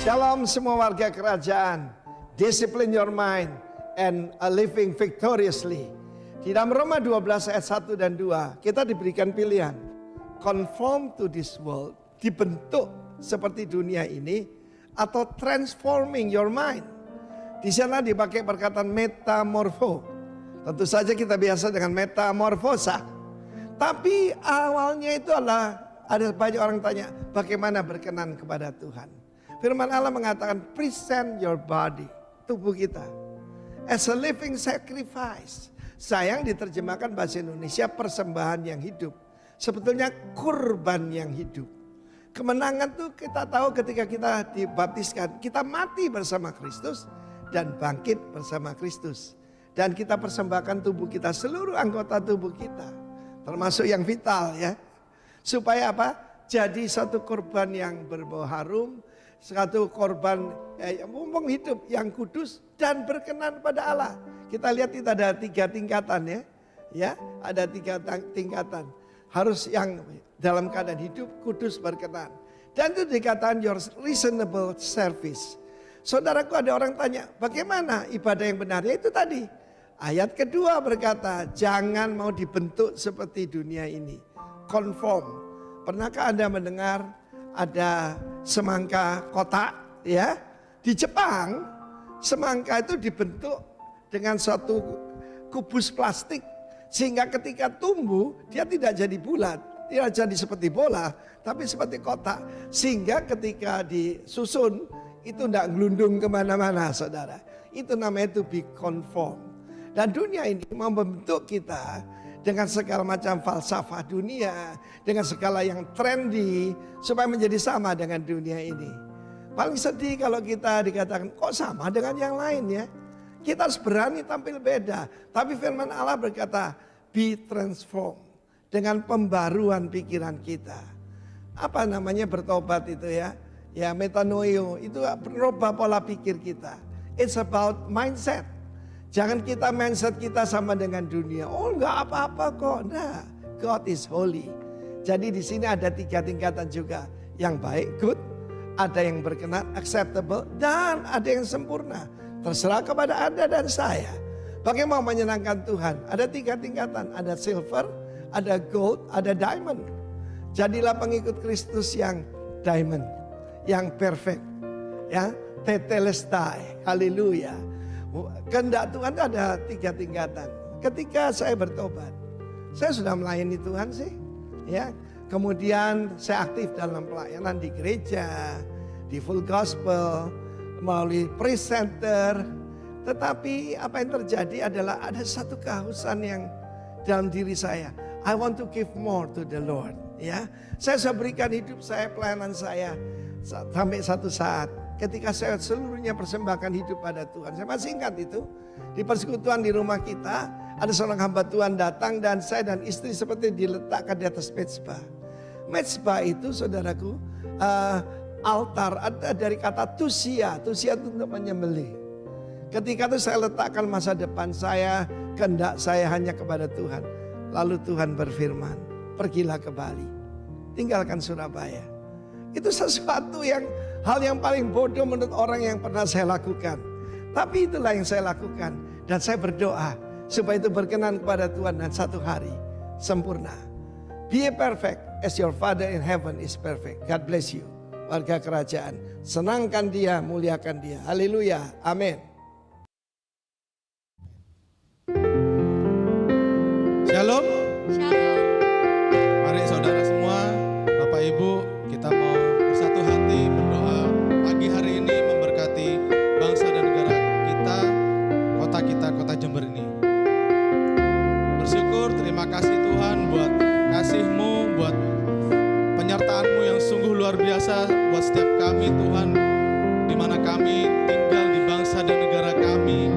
Shalom semua warga kerajaan. Discipline your mind and living victoriously. Di dalam Roma 12 ayat 1 dan 2 kita diberikan pilihan. Conform to this world, dibentuk seperti dunia ini, atau transforming your mind. Di sana dipakai perkataan metamorfo. Tentu saja kita biasa dengan metamorfosa. Tapi awalnya itu adalah ada banyak orang tanya bagaimana berkenan kepada Tuhan. Firman Allah mengatakan present your body, tubuh kita, as a living sacrifice. Sayang diterjemahkan bahasa Indonesia persembahan yang hidup. Sebetulnya kurban yang hidup. Kemenangan tuh kita tahu ketika kita dibaptiskan, kita mati bersama Kristus dan bangkit bersama Kristus. Dan kita persembahkan tubuh kita, seluruh anggota tubuh kita, termasuk yang vital ya. Supaya apa? Jadi satu korban yang berbau harum, satu korban mumpung hidup yang kudus dan berkenan pada Allah. Kita lihat itu ada 3 tingkatan ya. Ya, ada 3 tingkatan. Harus yang dalam keadaan hidup, kudus, berkenan. Dan itu dikatakan your reasonable service. Saudaraku, ada orang tanya, bagaimana ibadah yang benar? Ya itu tadi. Ayat kedua berkata, jangan mau dibentuk seperti dunia ini. Conform. Pernahkah Anda mendengar ada semangka kotak ya? Di Jepang semangka itu dibentuk dengan suatu kubus plastik sehingga ketika tumbuh dia tidak jadi bulat, tidak jadi seperti bola, tapi seperti kotak. Sehingga ketika disusun itu tidak gelundung kemana-mana, saudara. Itu namanya to be conform. Dan dunia ini membentuk kita dengan segala macam falsafah dunia, dengan segala yang trendy, supaya menjadi sama dengan dunia ini. Paling sedih kalau kita dikatakan, kok sama dengan yang lain ya? Kita harus berani tampil beda. Tapi firman Allah berkata, be transformed, dengan pembaruan pikiran kita. Apa namanya bertobat itu ya? Ya metanoio, itu merubah pola pikir kita. It's about mindset. Jangan kita mindset kita sama dengan dunia. Oh enggak apa-apa kok. Nah, God is holy. Jadi di sini ada 3 tingkatan juga. Yang baik, good. Ada yang berkenan, acceptable. Dan ada yang sempurna. Terserah kepada Anda dan saya. Bagaimana menyenangkan Tuhan? Ada 3 tingkatan. Ada silver, ada gold, ada diamond. Jadilah pengikut Kristus yang diamond. Yang perfect. Ya, tetelestai. Haleluya. Kehendak Tuhan itu ada 3 tingkatan. Ketika saya bertobat, saya sudah melayani Tuhan sih, ya. Kemudian saya aktif dalam pelayanan di gereja, di full gospel, melalui presenter. Tetapi apa yang terjadi adalah ada satu kehausan yang dalam diri saya. I want to give more to the Lord, ya. Saya sudah berikan hidup saya, pelayanan saya sampai satu saat. Ketika saya seluruhnya persembahkan hidup pada Tuhan. Saya masih ingat itu. Di persekutuan di rumah kita. Ada seorang hamba Tuhan datang. Dan saya dan istri seperti diletakkan di atas mezbah. Mezbah itu saudaraku. Altar ada dari kata tusia. Tusia itu untuk menyembelih. Ketika itu saya letakkan masa depan saya. Kehendak saya hanya kepada Tuhan. Lalu Tuhan berfirman. Pergilah ke Bali. Tinggalkan Surabaya. Itu sesuatu yang hal yang paling bodoh menurut orang yang pernah saya lakukan. Tapi itulah yang saya lakukan. Dan saya berdoa supaya itu berkenan kepada Tuhan dan satu hari sempurna. Be perfect as your Father in heaven is perfect. God bless you. Warga kerajaan, senangkan Dia, muliakan Dia. Haleluya. Amin. Shalom. Shalom. Mari saudara semua, Bapak Ibu, kita mau bersatu hati berdoa pagi hari ini memberkati bangsa dan negara kita, kota Jember ini. Bersyukur, terima kasih Tuhan buat kasih-Mu, buat penyertaan-Mu yang sungguh luar biasa buat setiap kami Tuhan, di mana kami tinggal di bangsa dan negara kami,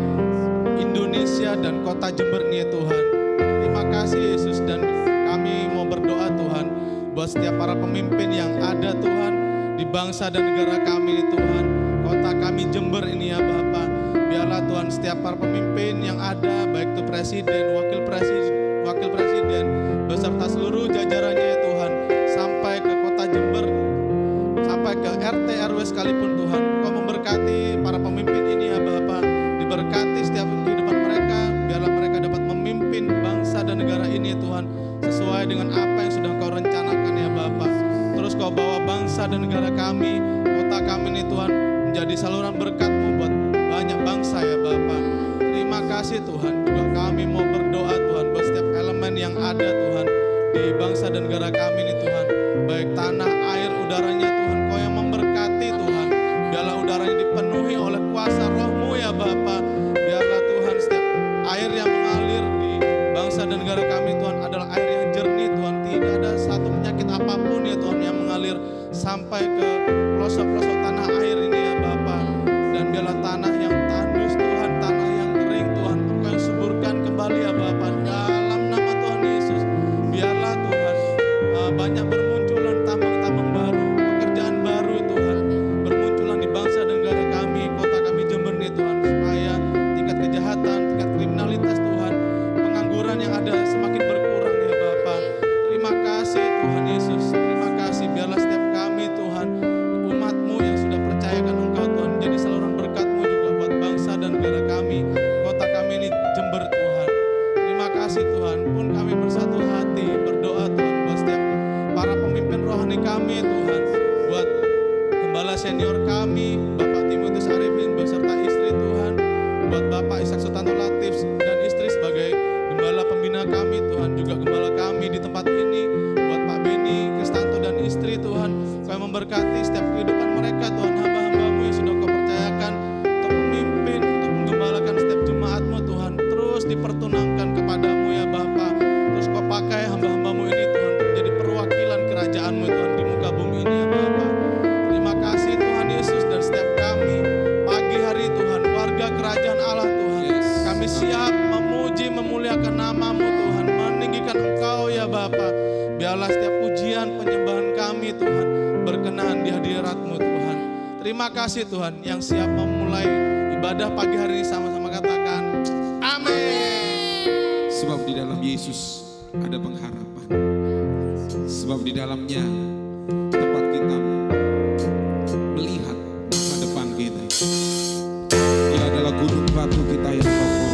Indonesia dan kota Jember ini Tuhan. Terima kasih Yesus, dan kami mau berdoa Tuhan buat setiap para pemimpin yang ada Tuhan di bangsa dan negara kami Tuhan, kota kami Jember ini ya Bapa. Biarlah Tuhan setiap para pemimpin yang ada, baik itu presiden, wakil presiden, beserta seluruh jajarannya ya Tuhan, sampai ke kota Jember, sampai ke RT RW sekalipun Tuhan, dan negara kami, kota kami ini Tuhan, menjadi saluran berkat-Mu buat banyak bangsa ya Bapa. Terima kasih Tuhan, juga kami mau berdoa Tuhan buat setiap elemen yang ada Tuhan di bangsa dan negara kami ini Tuhan, baik tanah, air, udaranya Tuhan, Kau yang memberkati Tuhan. Biarlah udaranya dipenuhi oleh kuasa Roh-Mu ya Bapa. Biarlah Tuhan setiap air yang mengalir di bangsa dan negara kami Tuhan adalah air yang jernih Tuhan. Tidak ada satu penyakit apapun ya Tuhan yang mengalir sampai ke pelosok-pelosok tanah air ini ya Bapa. Dan biarlah tanah yang tandus Tuhan, tanah yang kering Tuhan, Engkau yang suburkan kembali ya Bapa. Dalam nama Tuhan Yesus, biarlah Tuhan banyak bermunculan tambang-tambang baru, pekerjaan baru Tuhan, bermunculan di bangsa dan negara kami, kota kami Jember nih Tuhan, supaya tingkat kejahatan, tingkat kriminalitas Tuhan, pengangguran yang ada semakin berkurang ya Bapa. Terima kasih Tuhan Yesus, terima kasih. Biarlah setiap kami Tuhan, umat-Mu yang sudah percayakan Engkau Tuhan, menjadi saluran berkat-Mu juga buat bangsa dan negara kami, kota kami ini Jember Tuhan. Terima kasih Tuhan, pun kami bersatu hati berdoa Tuhan buat setiap para pemimpin rohani kami Tuhan, buat gembala senior kami, Bapak Timotius Arifin beserta istri Tuhan, buat Bapak Ishak Sutanto Latif dan istri sebagai gembala pembina kami Tuhan, juga gembala kami di tempat ini, buat Pak Beni Kristanto dan istri Tuhan, Kau yang memberkati setiap kehidupan mereka Tuhan, hamba-hamba-Mu yang sudah Kau percayakan untuk memimpin, untuk menggembalakan setiap jemaat-Mu Tuhan, terus dipertunangkan kepadamu ya Bapa. Terus Kau pakai hamba-hamba-Mu ini Tuhan untuk menjadi perwakilan kerajaan-Mu Tuhan di muka bumi ini ya Bapa. Terima kasih Tuhan Yesus, dan setiap kami pagi hari Tuhan, warga kerajaan Allah Tuhan, kami siap memuji memuliakan nama-Mu Tuhan, meninggikan Engkau ya Bapa. Biarlah setiap pujian penyembahan kami Tuhan berkenan di hadirat-Mu Tuhan. Terima kasih Tuhan, yang siap memulai ibadah pagi hari ini sama-sama katakan amin. Sebab di dalam Yesus ada pengharapan. Sebab di dalamnya tempat kita melihat masa depan kita. Dia adalah gunung batu kita yang kokoh.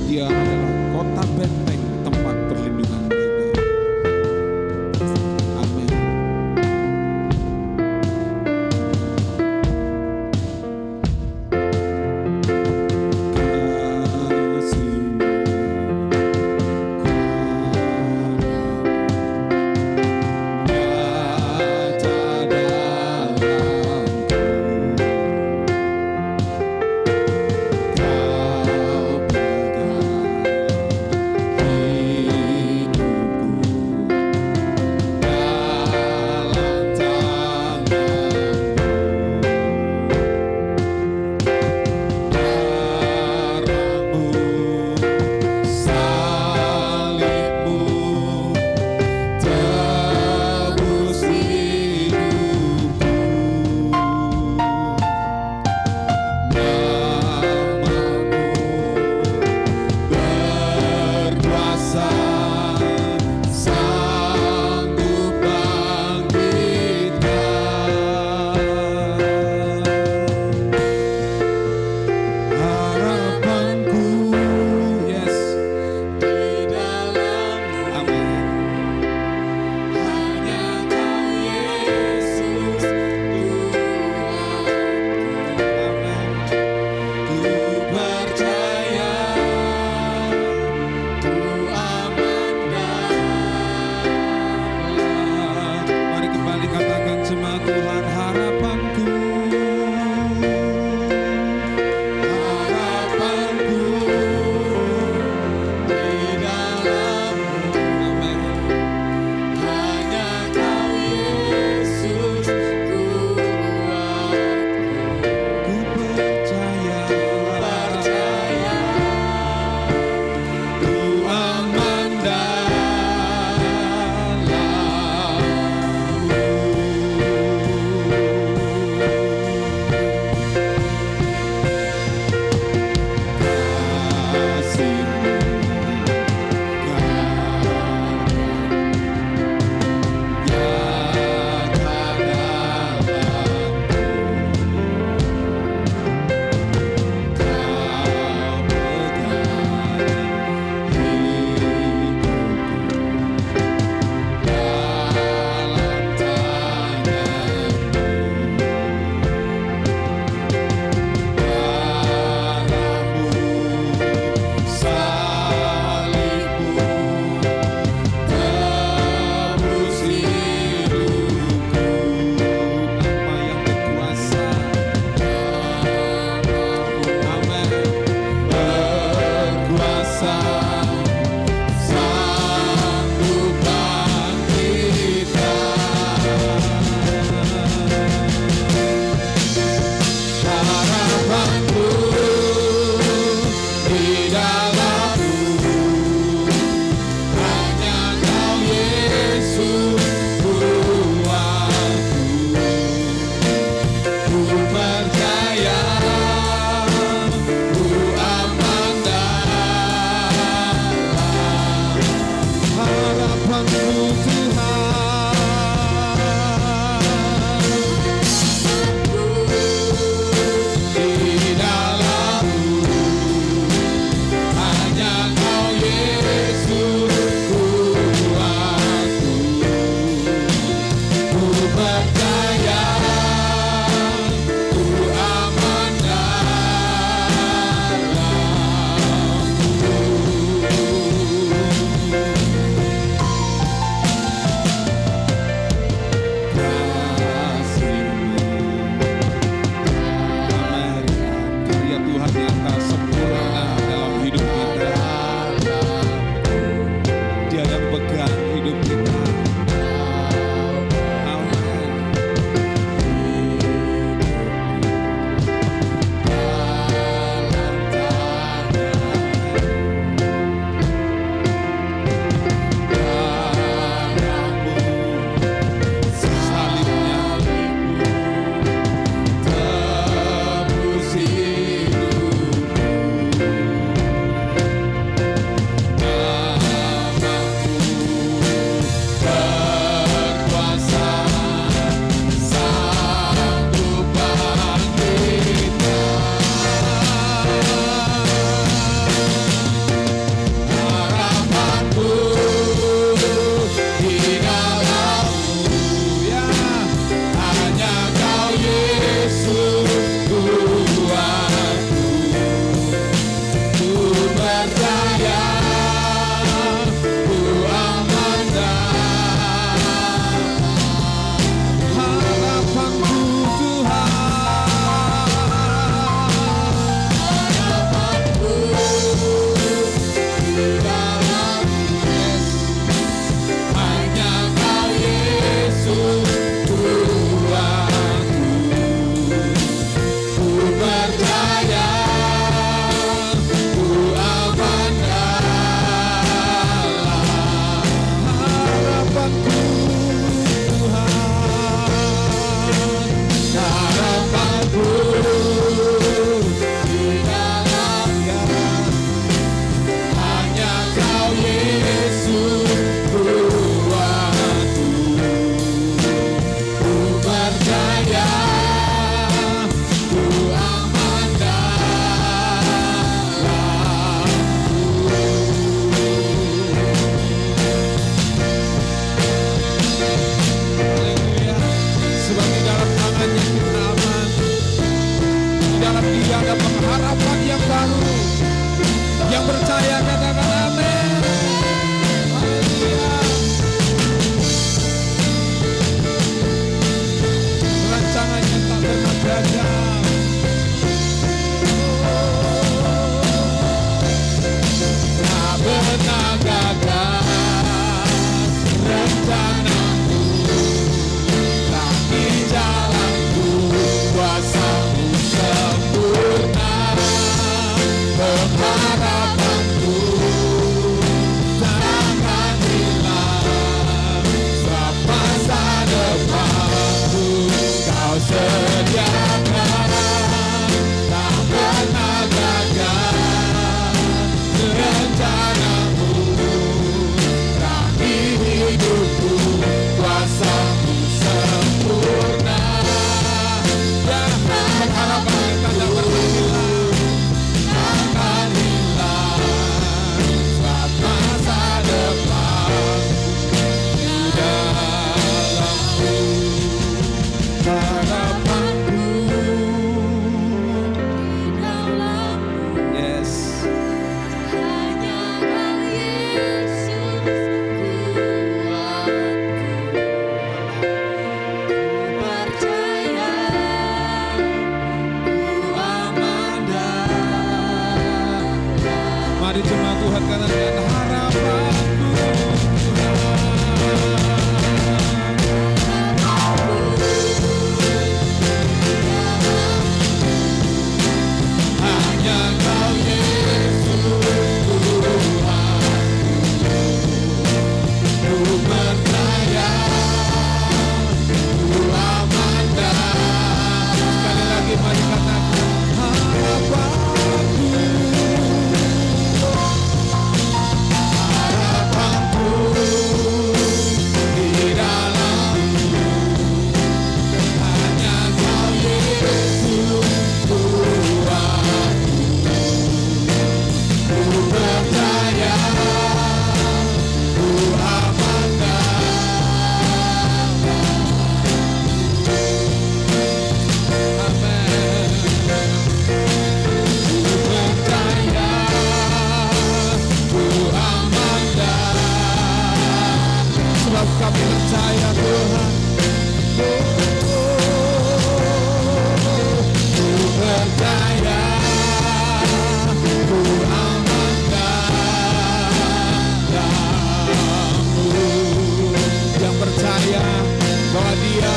Dia adalah kota benteng, tempat perlindungan kita. Amin. percaya Tuhan. Ku percaya, ku amankan dalam-Mu. Yang percaya bahwa Dia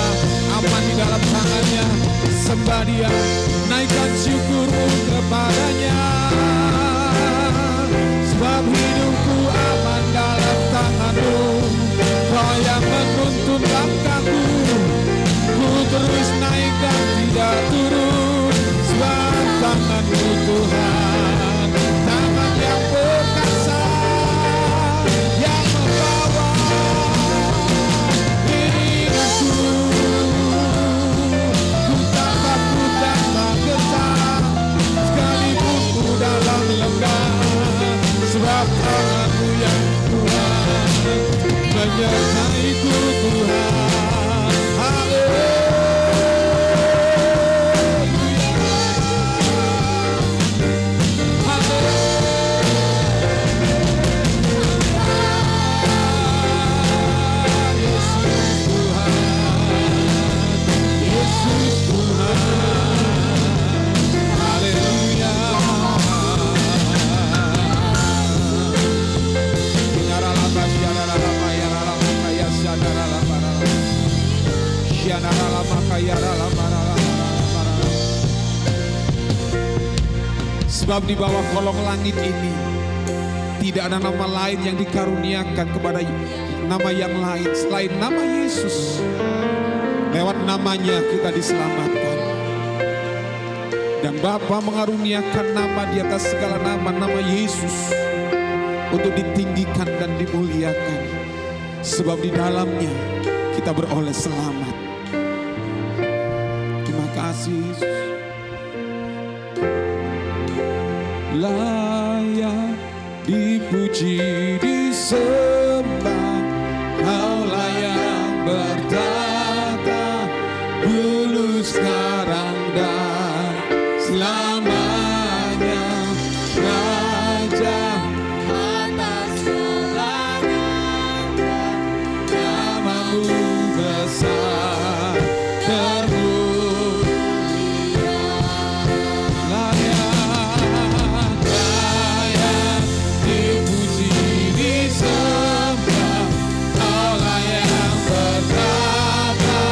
aman di dalam tangannya, sembah Dia, naikkan syukurmu kepadanya. Sebab hidupku aman dalam tangan-Mu, Kau yang menuntun langkahku. Ku terus naik dan tidak turun, sebab tangan-Mu Tuhan, tangan yang perkasa, yang membawa hidupku. Ku tak takut dan tak gentar, sekalipun ku dalam lembah, sebab tangan-Mu yang kuat menyertaiku Tuhan. Sebab di bawah kolong langit ini tidak ada nama lain yang dikaruniakan kepada nama yang lain selain nama Yesus. Lewat namanya kita diselamatkan. Dan Bapa mengaruniakan nama di atas segala nama, nama Yesus, untuk ditinggikan dan dimuliakan. Sebab di dalamnya kita beroleh selamat. Terima kasih Yesus. Layak dipuji, disembah, Kaulah yang bertata dulu, sekarang dan selamanya. Raja atas segalanya, nama-Mu besar termulia. Layak dipuji, disembah, Kaulah yang bertata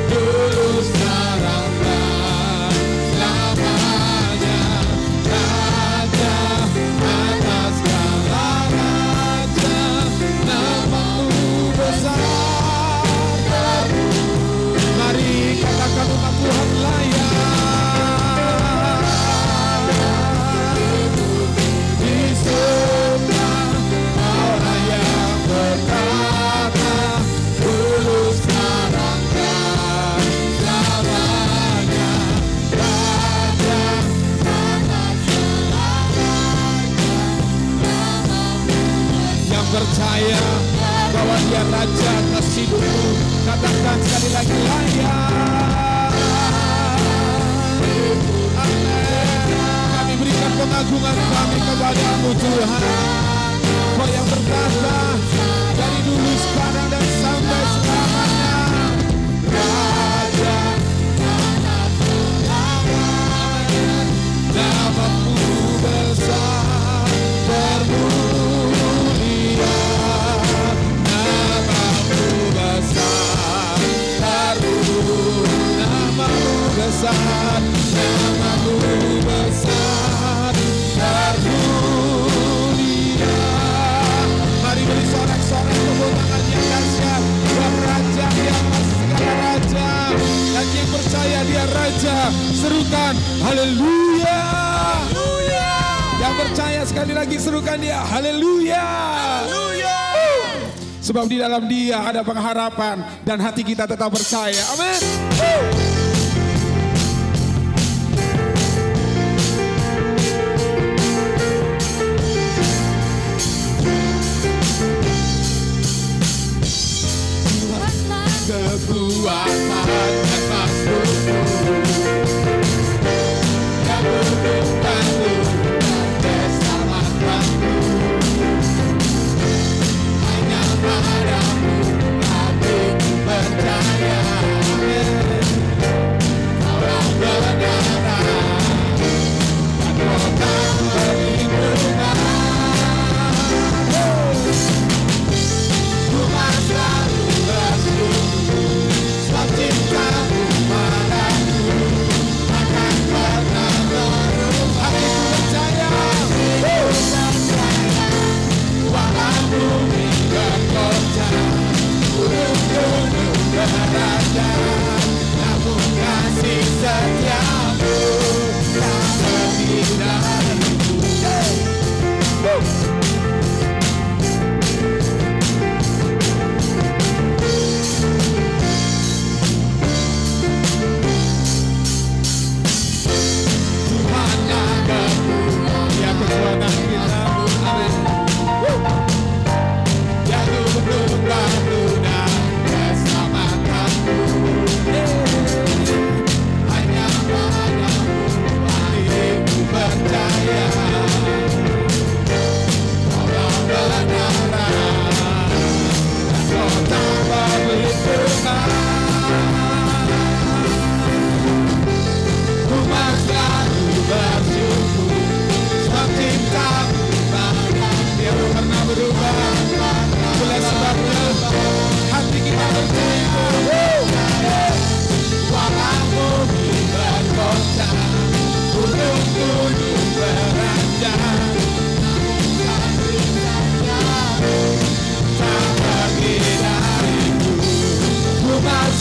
dulu, sekarang dan selamanya. Raja atas segala raja, nama-Mu besar termulia. Mari katakan umat Tuhan, layak disembah, Kaulah yang bertata dulu, sekarang dan selamanya. Raja atas segala raja, yang percaya bahwa Dia Raja atas hidupmu, katakan sekali lagi, layak. Amin. Kami berikan pengagungan kami kepada-Mu Tuhan, Kau yang berkata dari dulu, sekarang dan sampai selamanya. Raja atas segalanya, nama-Mu besar termulia. Nama-Mu besar termulia. Nama-Mu besar, nama-Mu besar termulia. Mari beri sorak-sorak tepuk tangan yang dahsyat buat Raja di atas segala raja. Dan yang percaya Dia Raja, serukan haleluya. Yang percaya sekali lagi serukan Dia haleluya. Sebab di dalam Dia ada pengharapan dan hati kita tetap percaya. Amin. Kekuatan atas tubuh yang menentukanku dan keselamatanku, hanya padamu hati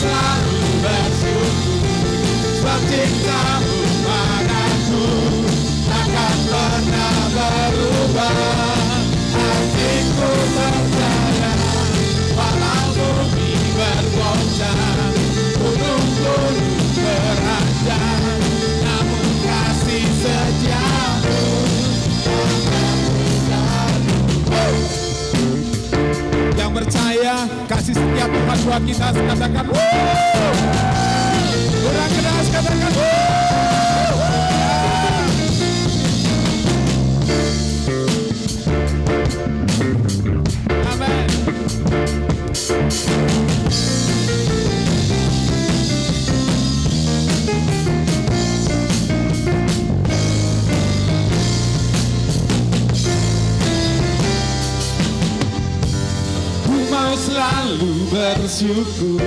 selalu bersyukur, sebab cintamu padaku takkan pernah berubah. Hatiku percaya, walau bumi bergoncang, gunung-gunung beranjak, namun kasih setiamu akan menjadi. Yang percaya kasih setia Tuhan buat kita, katakan kurang keras, katakan amin. Ku mau selalu bersyukur.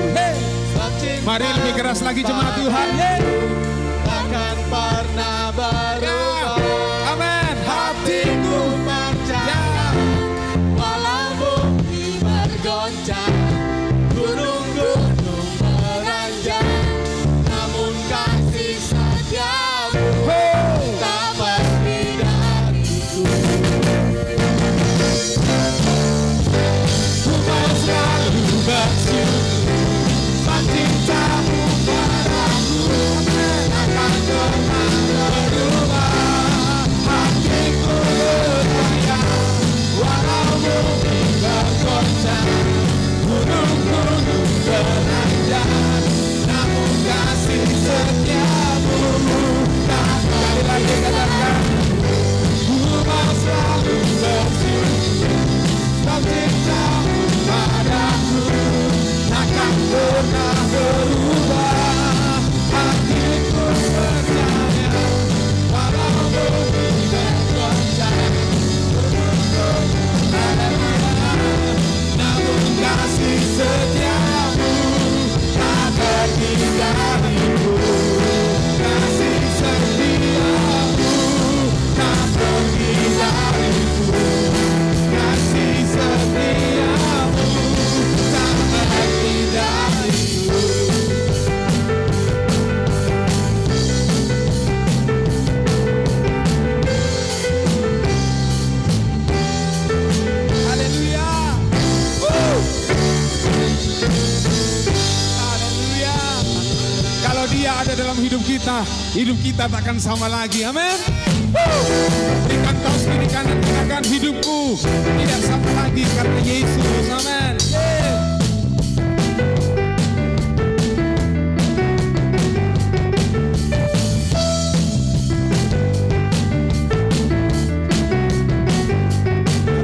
Mari lebih keras lagi jemaat Tuhan. Takkan pernah berubah. Amin. Hatiku percaya, walau bumi bergoncang, gunung-gunung beranjak, namun kasih setiamu tak pergi dariku. Ku mau selalu bersyukur, sebab cintamu padaku takkan pernah berubah. Hatiku percaya, walau bumi bergoncang, gunung-gunung beranjak, namun kasih setiamu tak kembali lagi, katakan ku mau selalu bersyukur, sebab cintamu padaku takkan pernah berubah. Hatiku percaya, walau bumi bergoncang, gunung-gunung beranjak, namun kasih setiamu tak pergi dariku. Kasih setiamu tak pergi dariku. Kasih setiamu tak pergi dariku. Haleluya. Haleluya. Kalau dia ada dalam hidup kita takkan sama lagi. Amin. Berikan kaos kiri kanan, katakan hidupku tidak sama lagi karena Yesus. Amin.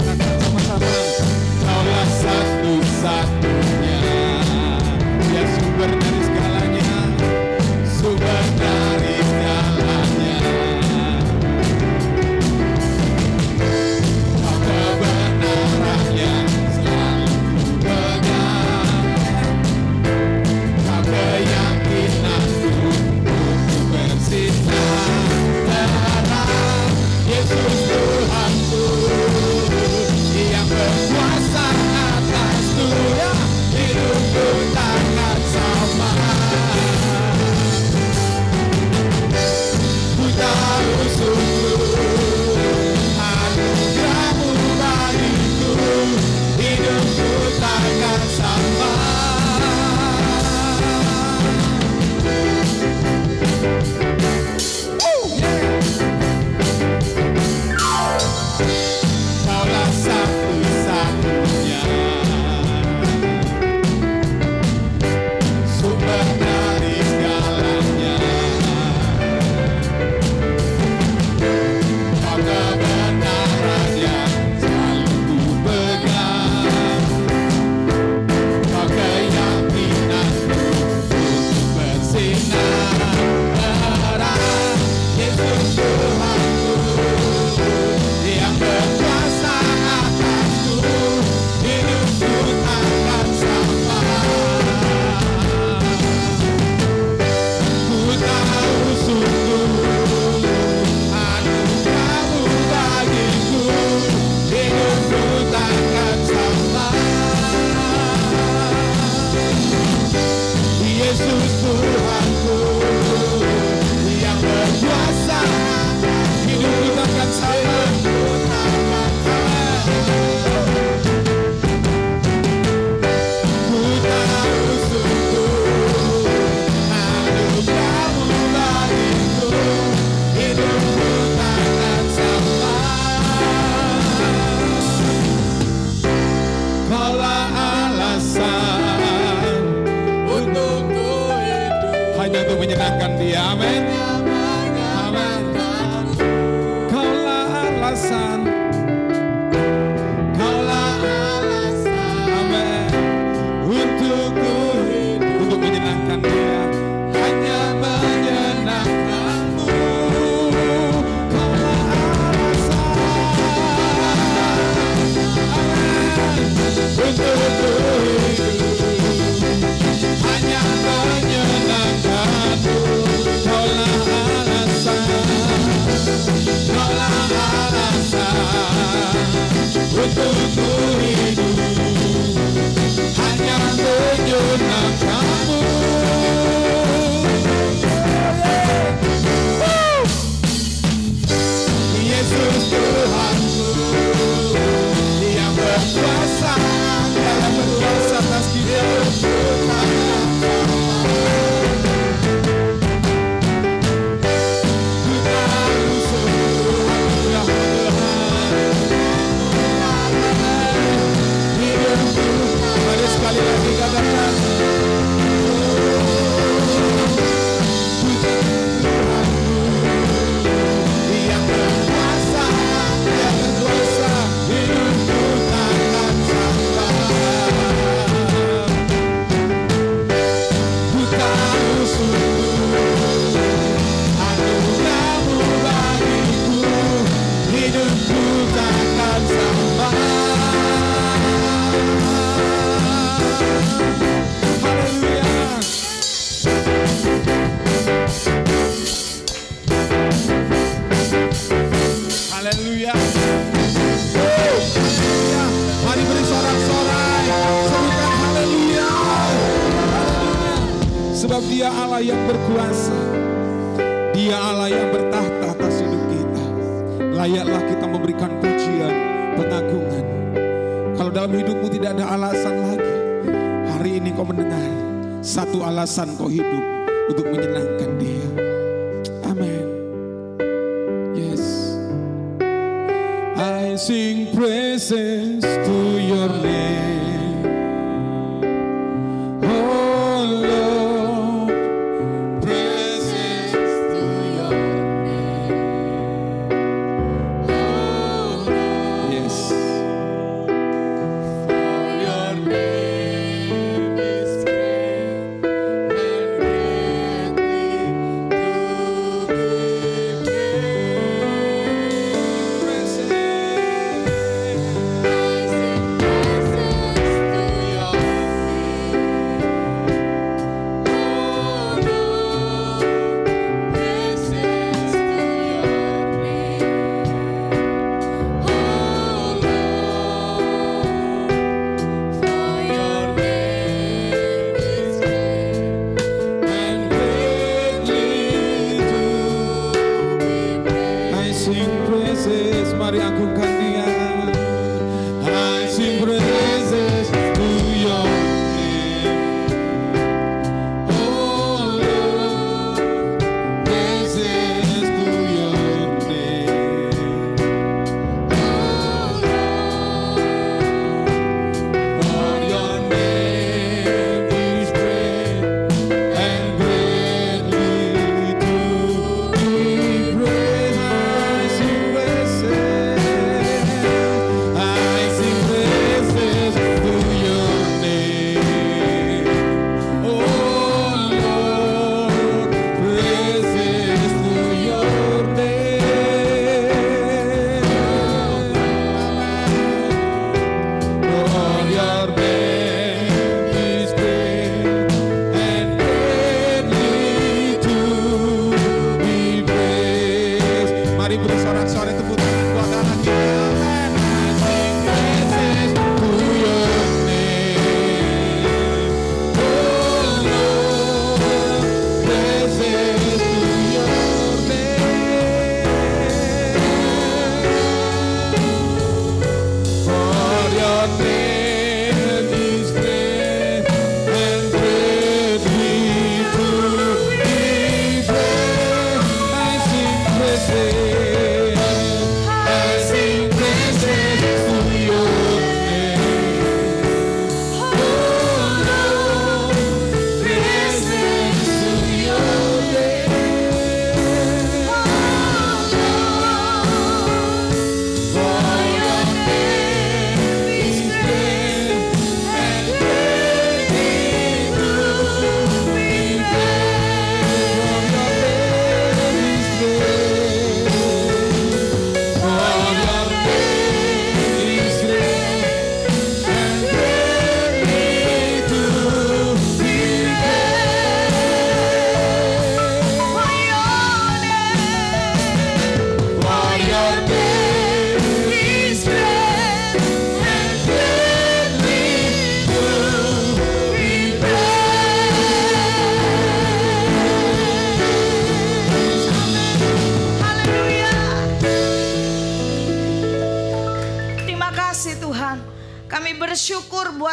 Katakan sama-sama, kaulah satu-satunya, dia sumber dari segalanya, sumber dari segalanya. Kebenaran yang selalu menyenangkan Dia. Amin. Amin. Kaulah alasan. Kaulah alasan. Amin. Untuk menyenangkan Dia. Hanya menyenangkan-Mu. Kaulah alasan. Amin. Untukku hanya menyenangkan-Mu. Kaulah alasan. Kaulah alasan untukku hidup. Hanya menyenangkan-Mu. Yesus Tuhanku yang berkuasa, Dia yang berkuasa atas kita. Mari sekali lagi katakan, yang berkuasa, yang berkuasa, hidupku takkan sampai. Ku tahu sungguh anugerah-Mu bagiku, hidupku takkan sampai. Haleluya. Haleluya. Mari beri sorak-sorai, serukan haleluya. Haleluya. Sebab Dia Allah yang berkuasa, Dia Allah yang bertahta atas hidup kita. Layaklah kita memberikan pujian, pengagungan. Kalau dalam hidupmu tidak ada alasan lagi, hari ini kau mendengar satu alasan kau hidup untuk menyenangkan Dia. Amin. Yes. I sing praises to Your name, oh Lord. Praises to Your name, oh Lord. Yes. For Your name is great and greatly to be praised. Praises.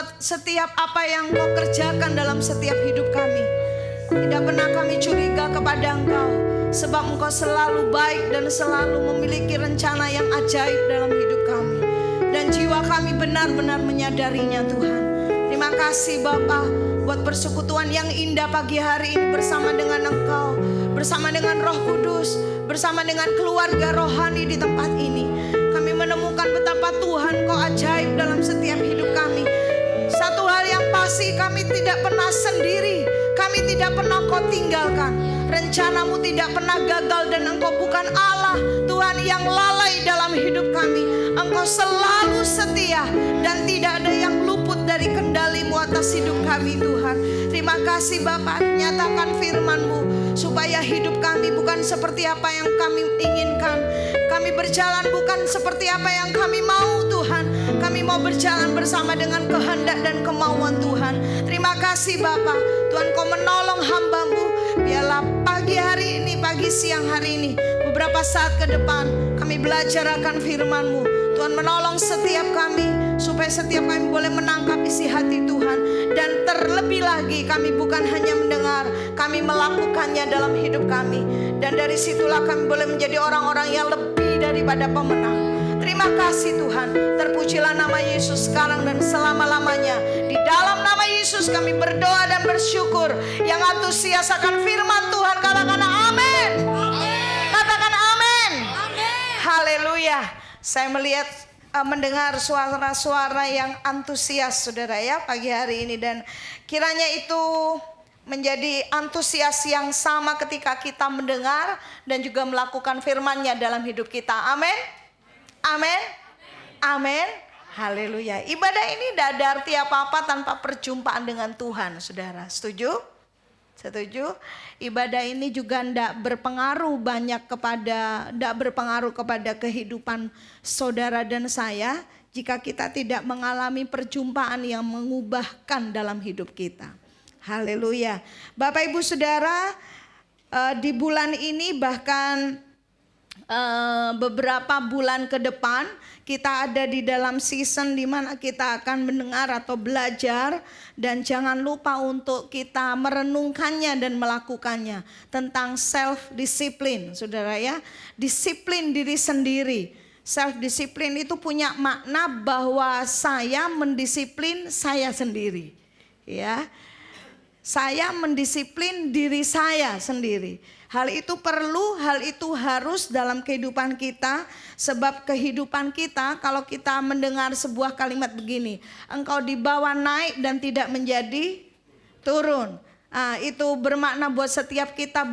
buat setiap apa yang Engkau kerjakan dalam setiap hidup kami. Tidak pernah kami curiga kepada Engkau, sebab Engkau selalu baik dan selalu memiliki rencana yang ajaib dalam hidup kami. Dan jiwa kami benar-benar menyadarinya Tuhan. Terima kasih Bapa buat persekutuan yang indah pagi hari ini bersama dengan Engkau, bersama dengan Roh Kudus, bersama dengan keluarga rohani di tempat ini. Kami menemukan betapa Tuhan Kau ajaib dalam setiap hidup kami. Satu hal yang pasti, kami tidak pernah sendiri, kami tidak pernah Kau tinggalkan. Rencanamu tidak pernah gagal dan Engkau bukan Allah Tuhan yang lalai dalam hidup kami. Engkau selalu setia dan tidak ada yang luput dari kendali-Mu atas hidup kami Tuhan. Terima kasih Bapa, nyatakan firman-Mu supaya hidup kami bukan seperti apa yang kami inginkan. Kami berjalan bukan seperti apa yang kami mau Tuhan. Kami mau berjalan bersama dengan kehendak dan kemauan Tuhan. Terima kasih Bapa, Tuhan Kau menolong hamba-Mu. Biarlah pagi hari ini, pagi siang hari ini, beberapa saat ke depan kami belajar akan firman-Mu. Tuhan menolong setiap kami supaya setiap kami boleh menangkap isi hati Tuhan. Dan terlebih lagi kami bukan hanya mendengar, kami melakukannya dalam hidup kami. Dan dari situlah kami boleh menjadi orang-orang yang lebih daripada pemenang. Terima kasih Tuhan. Terpujilah nama Yesus sekarang dan selama-lamanya. Di dalam nama Yesus kami berdoa dan bersyukur. Yang antusias akan firman Tuhan katakan amin. Katakan amin. Haleluya. Saya mendengar suara-suara yang antusias saudara ya pagi hari ini. Dan kiranya itu menjadi antusias yang sama ketika kita mendengar dan juga melakukan firman-Nya dalam hidup kita. Amin. Amin. Amin. Haleluya. Ibadah ini tidak ada arti apa-apa tanpa perjumpaan dengan Tuhan saudara. Setuju? Setuju? Ibadah ini juga tidak berpengaruh kepada kehidupan saudara dan saya jika kita tidak mengalami perjumpaan yang mengubahkan dalam hidup kita. Haleluya. Bapak Ibu Saudara, di bulan ini bahkan beberapa bulan ke depan kita ada di dalam season di mana kita akan mendengar atau belajar, dan jangan lupa untuk kita merenungkannya dan melakukannya tentang self discipline saudara ya. Disiplin diri sendiri. Self discipline itu punya makna bahwa saya mendisiplin saya sendiri ya. Saya mendisiplin diri saya sendiri. Hal itu perlu, hal itu harus dalam kehidupan kita. Sebab kehidupan kita, kalau kita mendengar sebuah kalimat begini, engkau dibawa naik dan tidak menjadi turun. Itu bermakna buat setiap kita,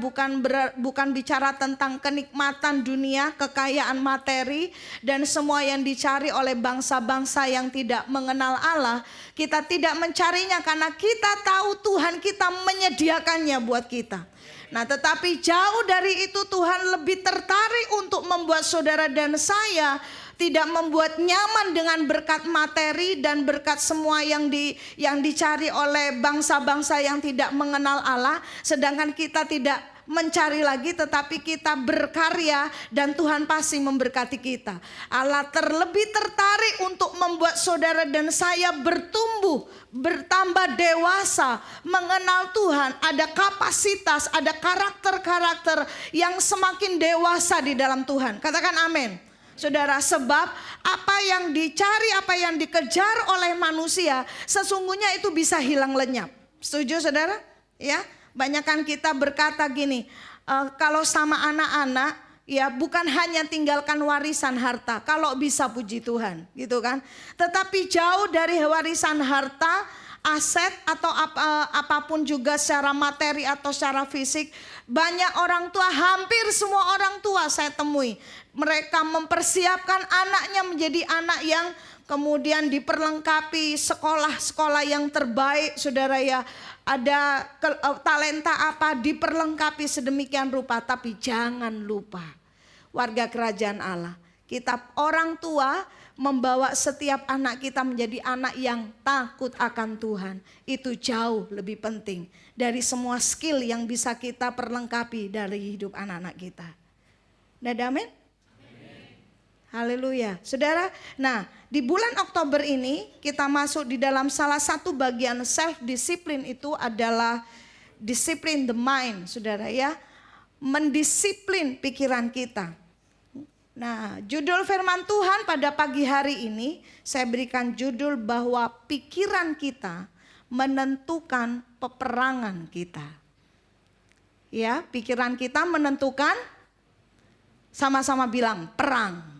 bukan bicara tentang kenikmatan dunia, kekayaan materi, dan semua yang dicari oleh bangsa-bangsa yang tidak mengenal Allah. Kita tidak mencarinya karena kita tahu Tuhan kita menyediakannya buat kita. Nah, tetapi jauh dari itu Tuhan lebih tertarik untuk membuat saudara dan saya tidak membuat nyaman dengan berkat materi dan berkat semua yang dicari oleh bangsa-bangsa yang tidak mengenal Allah, sedangkan kita tidak mencari lagi, tetapi kita berkarya dan Tuhan pasti memberkati kita. Allah terlebih tertarik untuk membuat saudara dan saya bertumbuh, bertambah dewasa, mengenal Tuhan, ada kapasitas, ada karakter-karakter yang semakin dewasa di dalam Tuhan. Katakan amin. Saudara, sebab apa yang dicari, apa yang dikejar oleh manusia, sesungguhnya itu bisa hilang lenyap. Setuju saudara? Ya. Banyakan kita berkata gini, kalau sama anak-anak ya bukan hanya tinggalkan warisan harta, kalau bisa puji Tuhan gitu kan. Tetapi jauh dari warisan harta, aset atau apapun juga secara materi atau secara fisik. Banyak orang tua, hampir semua orang tua saya temui, mereka mempersiapkan anaknya menjadi anak yang kemudian diperlengkapi sekolah-sekolah yang terbaik saudara ya. Ada talenta apa diperlengkapi sedemikian rupa. Tapi jangan lupa warga kerajaan Allah, kita orang tua membawa setiap anak kita menjadi anak yang takut akan Tuhan. Itu jauh lebih penting dari semua skill yang bisa kita perlengkapi dari hidup anak-anak kita. Nah, amin. Haleluya. Saudara, nah di bulan Oktober ini kita masuk di dalam salah satu bagian self disiplin, itu adalah disiplin the mind, saudara ya. Mendisiplin pikiran kita. Nah, judul firman Tuhan pada pagi hari ini saya berikan judul bahwa pikiran kita menentukan peperangan kita. Ya, pikiran kita menentukan, sama-sama bilang perang.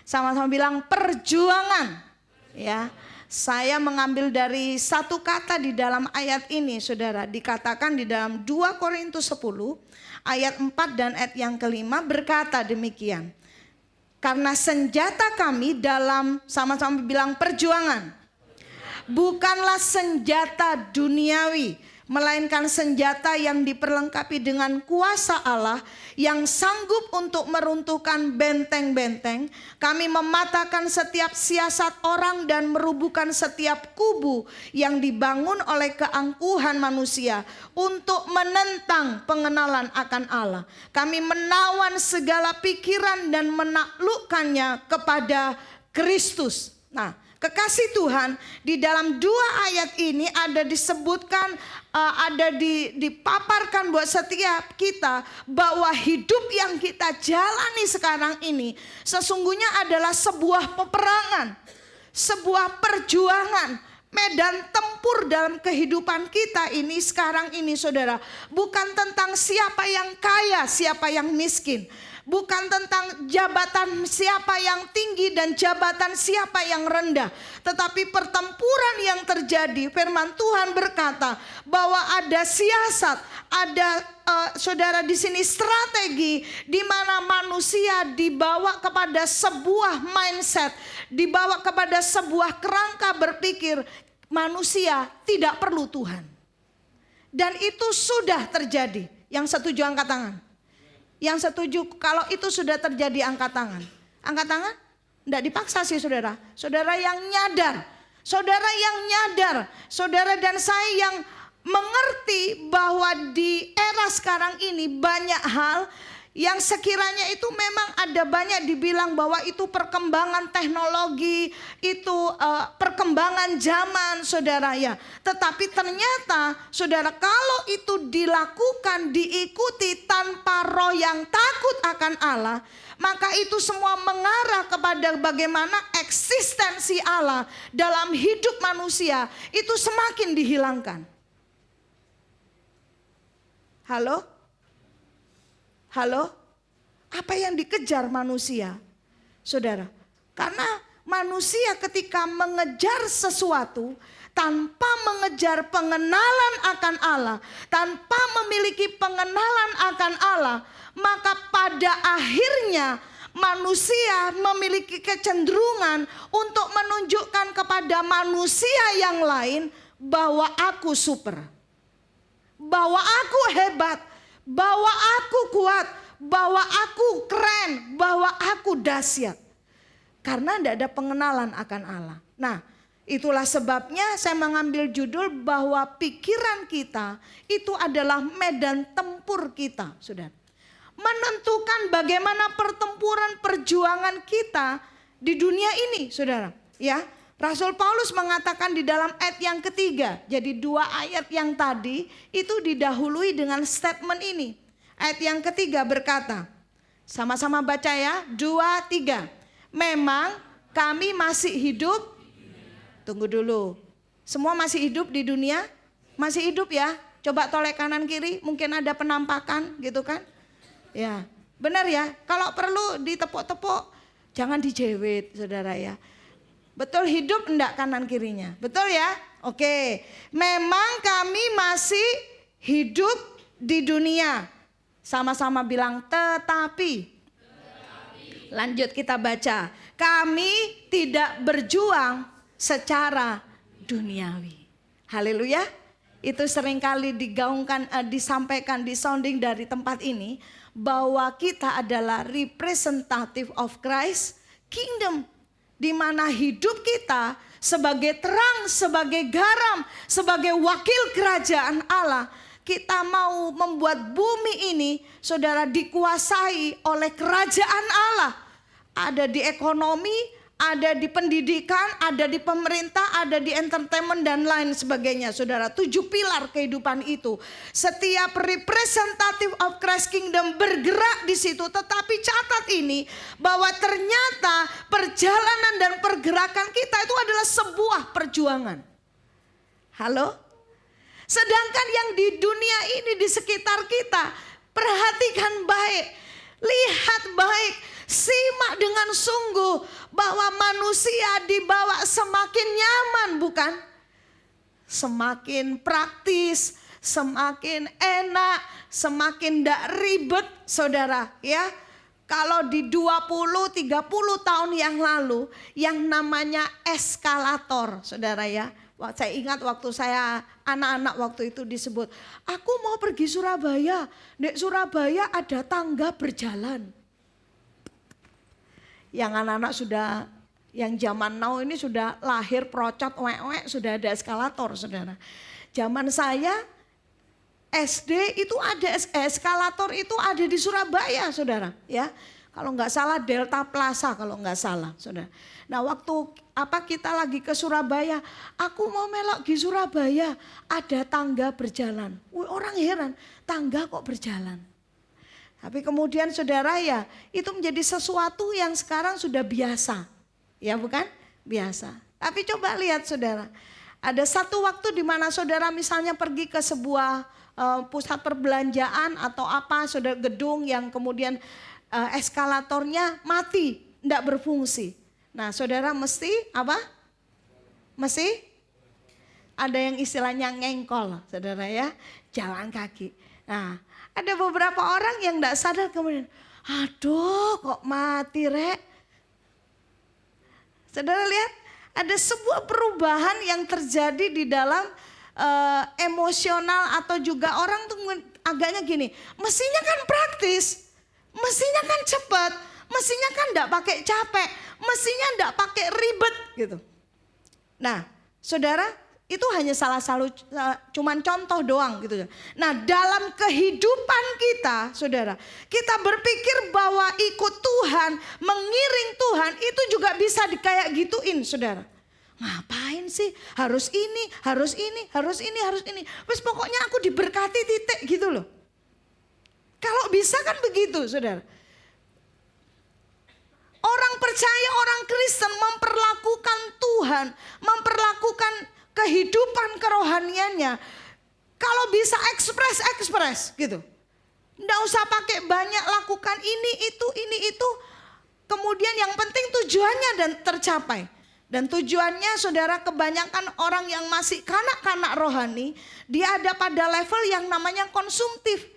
Sama-sama bilang perjuangan. Ya, saya mengambil dari satu kata di dalam ayat ini, saudara. Dikatakan di dalam 2 Korintus 10 ayat 4 dan ayat yang kelima berkata demikian. Karena senjata kami dalam, sama-sama bilang perjuangan, bukanlah senjata duniawi, melainkan senjata yang diperlengkapi dengan kuasa Allah yang sanggup untuk meruntuhkan benteng-benteng. Kami mematahkan setiap siasat orang dan merubuhkan setiap kubu yang dibangun oleh keangkuhan manusia untuk menentang pengenalan akan Allah. Kami menawan segala pikiran dan menaklukkannya kepada Kristus. Nah, kekasih Tuhan, di dalam 2 ayat ini ada disebutkan, dipaparkan buat setiap kita bahwa hidup yang kita jalani sekarang ini sesungguhnya adalah sebuah peperangan, sebuah perjuangan, medan tempur dalam kehidupan kita ini sekarang ini, saudara. Bukan tentang siapa yang kaya, siapa yang miskin. Bukan tentang jabatan siapa yang tinggi dan jabatan siapa yang rendah. Tetapi pertempuran yang terjadi, firman Tuhan berkata bahwa ada siasat, ada saudara di sini strategi di mana manusia dibawa kepada sebuah mindset, dibawa kepada sebuah kerangka berpikir manusia tidak perlu Tuhan. Dan itu sudah terjadi. Yang setuju angkat tangan. Yang setuju kalau itu sudah terjadi angkat tangan. Angkat tangan? Tidak dipaksa sih saudara. Saudara yang nyadar. Saudara yang nyadar. Saudara dan saya yang mengerti bahwa di era sekarang ini banyak hal yang sekiranya itu memang ada banyak dibilang bahwa itu perkembangan teknologi, itu perkembangan zaman, saudara ya. Tetapi ternyata saudara, kalau itu dilakukan, diikuti tanpa roh yang takut akan Allah, maka itu semua mengarah kepada bagaimana eksistensi Allah dalam hidup manusia itu semakin dihilangkan. Halo? Halo? Apa yang dikejar manusia? Saudara, karena manusia ketika mengejar sesuatu tanpa mengejar pengenalan akan Allah, tanpa memiliki pengenalan akan Allah, maka pada akhirnya manusia memiliki kecenderungan untuk menunjukkan kepada manusia yang lain bahwa aku super, bahwa aku hebat, bahwa aku kuat, bahwa aku keren, bahwa aku dahsyat. Karena tidak ada pengenalan akan Allah. Nah, itulah sebabnya saya mengambil judul bahwa pikiran kita itu adalah medan tempur kita, saudara. Menentukan bagaimana pertempuran perjuangan kita di dunia ini, saudara. Ya, Rasul Paulus mengatakan di dalam ayat yang ketiga. Jadi 2 ayat yang tadi itu didahului dengan statement ini. Ayat yang ketiga berkata, sama-sama baca ya, 2, 3. Memang kami masih hidup. Tunggu dulu. Semua masih hidup di dunia? Masih hidup ya? Coba tolek kanan kiri, mungkin ada penampakan gitu kan? Ya, benar ya. Kalau perlu ditepuk-tepuk, jangan dijewet, saudara ya. Betul hidup enggak kanan kirinya? Betul ya? Oke. Memang kami masih hidup di dunia. Sama-sama bilang tetapi. Lanjut kita baca. Kami tidak berjuang secara duniawi. Haleluya. Itu seringkali digaungkan, disampaikan, disounding dari tempat ini. Bahwa kita adalah representative of Christ kingdom. Di mana hidup kita sebagai terang, sebagai garam, sebagai wakil kerajaan Allah. Kita mau membuat bumi ini, saudara, dikuasai oleh kerajaan Allah. ada di ekonomi, ada di pendidikan, ada di pemerintah, ada di entertainment dan lain sebagainya, saudara. 7 pilar kehidupan itu. Setiap representative of Christ Kingdom bergerak di situ. Tetapi catat ini bahwa ternyata perjalanan dan pergerakan kita itu adalah sebuah perjuangan. Halo? Sedangkan yang di dunia ini di sekitar kita, perhatikan baik, lihat baik, simak dengan sungguh bahwa manusia dibawa semakin nyaman, bukan? Semakin praktis, semakin enak, semakin tidak ribet, saudara, ya. Kalau di 20-30 tahun yang lalu yang namanya eskalator, saudara ya. Saya ingat waktu saya anak-anak waktu itu disebut, aku mau pergi Surabaya. Di Surabaya ada tangga berjalan. Yang anak-anak sudah, yang zaman now ini sudah lahir procot, wek-wek, sudah ada eskalator, saudara. Zaman saya SD itu ada eskalator itu ada di Surabaya, saudara. Ya, kalau nggak salah Delta Plaza kalau nggak salah, saudara. Nah waktu kita lagi ke Surabaya, aku mau melok di Surabaya, ada tangga berjalan. Orang heran, tangga kok berjalan? Tapi kemudian saudara ya, itu menjadi sesuatu yang sekarang sudah biasa. Ya bukan? Biasa. Tapi coba lihat saudara, ada satu waktu di mana saudara misalnya pergi ke sebuah pusat perbelanjaan atau apa, saudara, gedung yang kemudian eskalatornya mati, tidak berfungsi. Nah saudara mesti apa? Mesti ada yang istilahnya ngengkol, saudara ya, jalan kaki. Nah ada beberapa orang yang tidak sadar kemudian, aduh kok mati rek. Saudara lihat ada sebuah perubahan yang terjadi di dalam emosional atau juga orang tuh agaknya gini, mestinya kan praktis, mestinya kan cepat, mestinya kan enggak pakai capek, mestinya enggak pakai ribet gitu. Nah, saudara, itu hanya salah satu, cuman contoh doang gitu. Nah, dalam kehidupan kita, saudara, kita berpikir bahwa ikut Tuhan, mengiring Tuhan itu juga bisa kayak gituin, saudara. Ngapain sih? Harus ini, harus ini, harus ini, harus ini. Wes pokoknya aku diberkati titik gitu loh. Kalau bisa kan begitu, saudara. Orang percaya, orang Kristen memperlakukan Tuhan, memperlakukan kehidupan kerohaniannya. Kalau bisa ekspres gitu. Nggak usah pakai banyak, lakukan ini itu. Kemudian yang penting tujuannya dan tercapai. Dan tujuannya saudara, kebanyakan orang yang masih kanak-kanak rohani, dia ada pada level yang namanya konsumtif.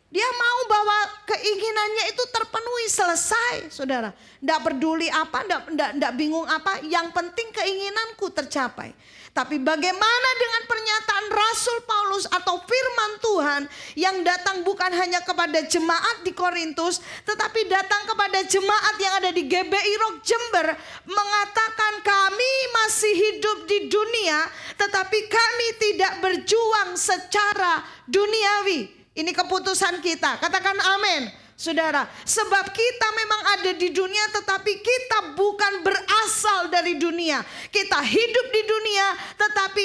Dia mau bahwa keinginannya itu terpenuhi, selesai, saudara. Nggak peduli apa, nggak bingung apa, yang penting keinginanku tercapai. Tapi bagaimana dengan pernyataan Rasul Paulus atau firman Tuhan yang datang bukan hanya kepada jemaat di Korintus, tetapi datang kepada jemaat yang ada di GBI Rock Jember, mengatakan kami masih hidup di dunia, tetapi kami tidak berjuang secara duniawi. Ini keputusan kita, katakan amin. Saudara, sebab kita memang ada di dunia tetapi kita bukan berasal dari dunia. Kita hidup di dunia tetapi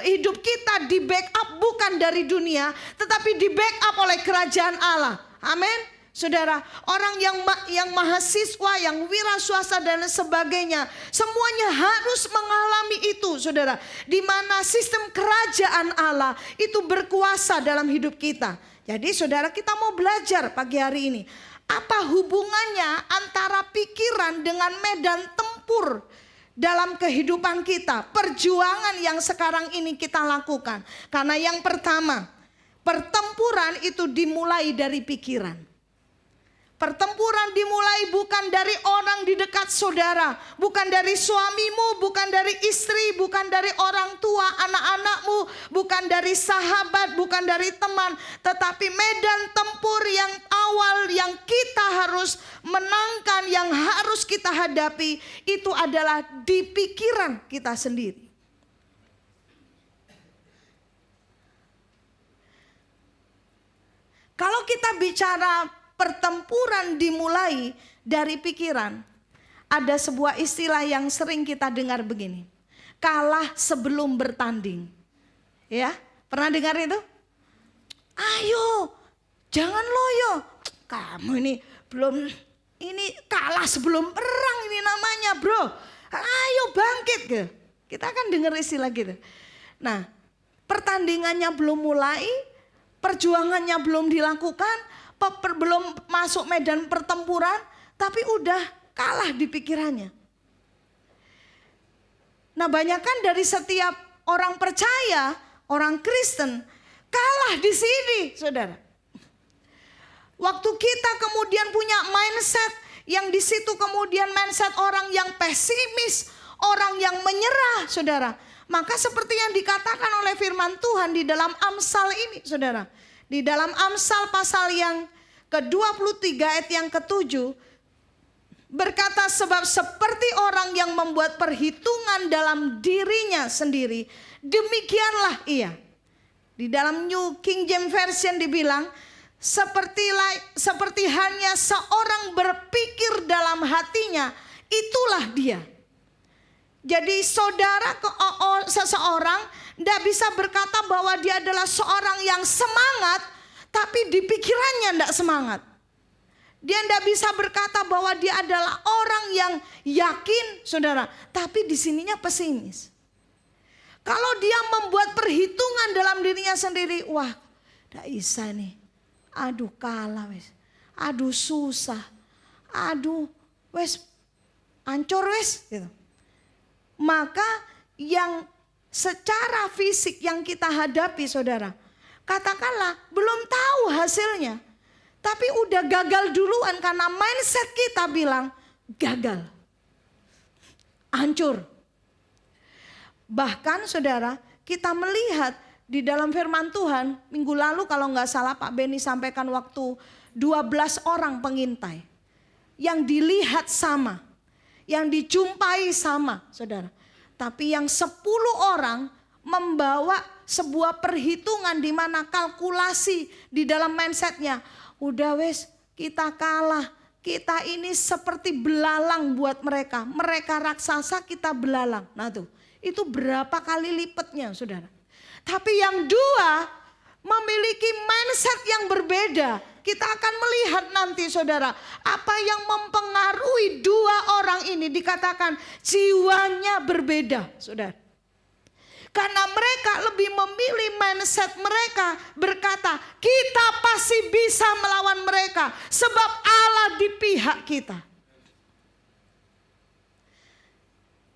hidup kita di backup bukan dari dunia, tetapi di backup oleh kerajaan Allah. Amin. Saudara, orang yang mahasiswa, yang wira swasta dan sebagainya, semuanya harus mengalami itu, saudara. Di mana sistem kerajaan Allah itu berkuasa dalam hidup kita. Jadi saudara, kita mau belajar pagi hari ini. Apa hubungannya antara pikiran dengan medan tempur dalam kehidupan kita? Perjuangan yang sekarang ini kita lakukan. Karena yang pertama, pertempuran itu dimulai dari pikiran. Pertempuran dimulai bukan dari orang di dekat saudara, bukan dari suamimu, bukan dari istri, bukan dari orang tua, anak-anakmu, bukan dari sahabat, bukan dari teman, tetapi medan tempur yang awal yang kita harus menangkan, yang harus kita hadapi itu adalah di pikiran kita sendiri. Kalau kita bicara pertempuran dimulai dari pikiran, ada sebuah istilah yang sering kita dengar begini. Kalah sebelum bertanding. Ya, pernah dengar itu? Ayo, jangan loyo. Kamu ini belum, ini kalah sebelum perang ini namanya, bro. Ayo bangkit gitu. Kita akan dengar istilah gitu. Nah, pertandingannya belum mulai, perjuangannya belum dilakukan, belum masuk medan pertempuran, tapi udah kalah di pikirannya. Nah, banyakan dari setiap orang percaya, orang Kristen kalah di sini, saudara. Waktu kita kemudian punya mindset yang di situ kemudian mindset orang yang pesimis, orang yang menyerah, saudara. Maka seperti yang dikatakan oleh firman Tuhan di dalam Amsal ini, saudara. Di dalam Amsal pasal yang ke-23 ayat yang ke-7 berkata, sebab seperti orang yang membuat perhitungan dalam dirinya sendiri, demikianlah ia. Di dalam New King James Version dibilang, seperti hanya seorang berpikir dalam hatinya, itulah dia. Jadi saudara, seseorang tidak bisa berkata bahwa dia adalah seorang yang semangat, tapi di pikirannya tidak semangat. Dia tidak bisa berkata bahwa dia adalah orang yang yakin, saudara, tapi di sininya pesimis. Kalau dia membuat perhitungan dalam dirinya sendiri, wah, tidak bisa nih. Aduh kalah wes. Aduh susah. Aduh wes hancur wes gitu. Maka yang secara fisik yang kita hadapi, saudara, katakanlah belum tahu hasilnya, tapi udah gagal duluan karena mindset kita bilang gagal, hancur. Bahkan saudara, kita melihat di dalam firman Tuhan, minggu lalu kalau nggak salah Pak Beni sampaikan waktu 12 orang pengintai. Yang dilihat sama, yang dijumpai sama, saudara. Tapi yang 10 orang membawa sebuah perhitungan di mana kalkulasi di dalam mindsetnya. Udah wes, kita kalah. Kita ini seperti belalang buat mereka. Mereka raksasa, kita belalang. Nah tuh, itu berapa kali lipatnya, saudara. Tapi yang dua memiliki mindset yang berbeda. Kita akan melihat nanti, saudara, apa yang mempengaruhi dua orang ini, dikatakan jiwanya berbeda, saudara. Karena mereka lebih memilih mindset mereka berkata, kita pasti bisa melawan mereka sebab Allah di pihak kita.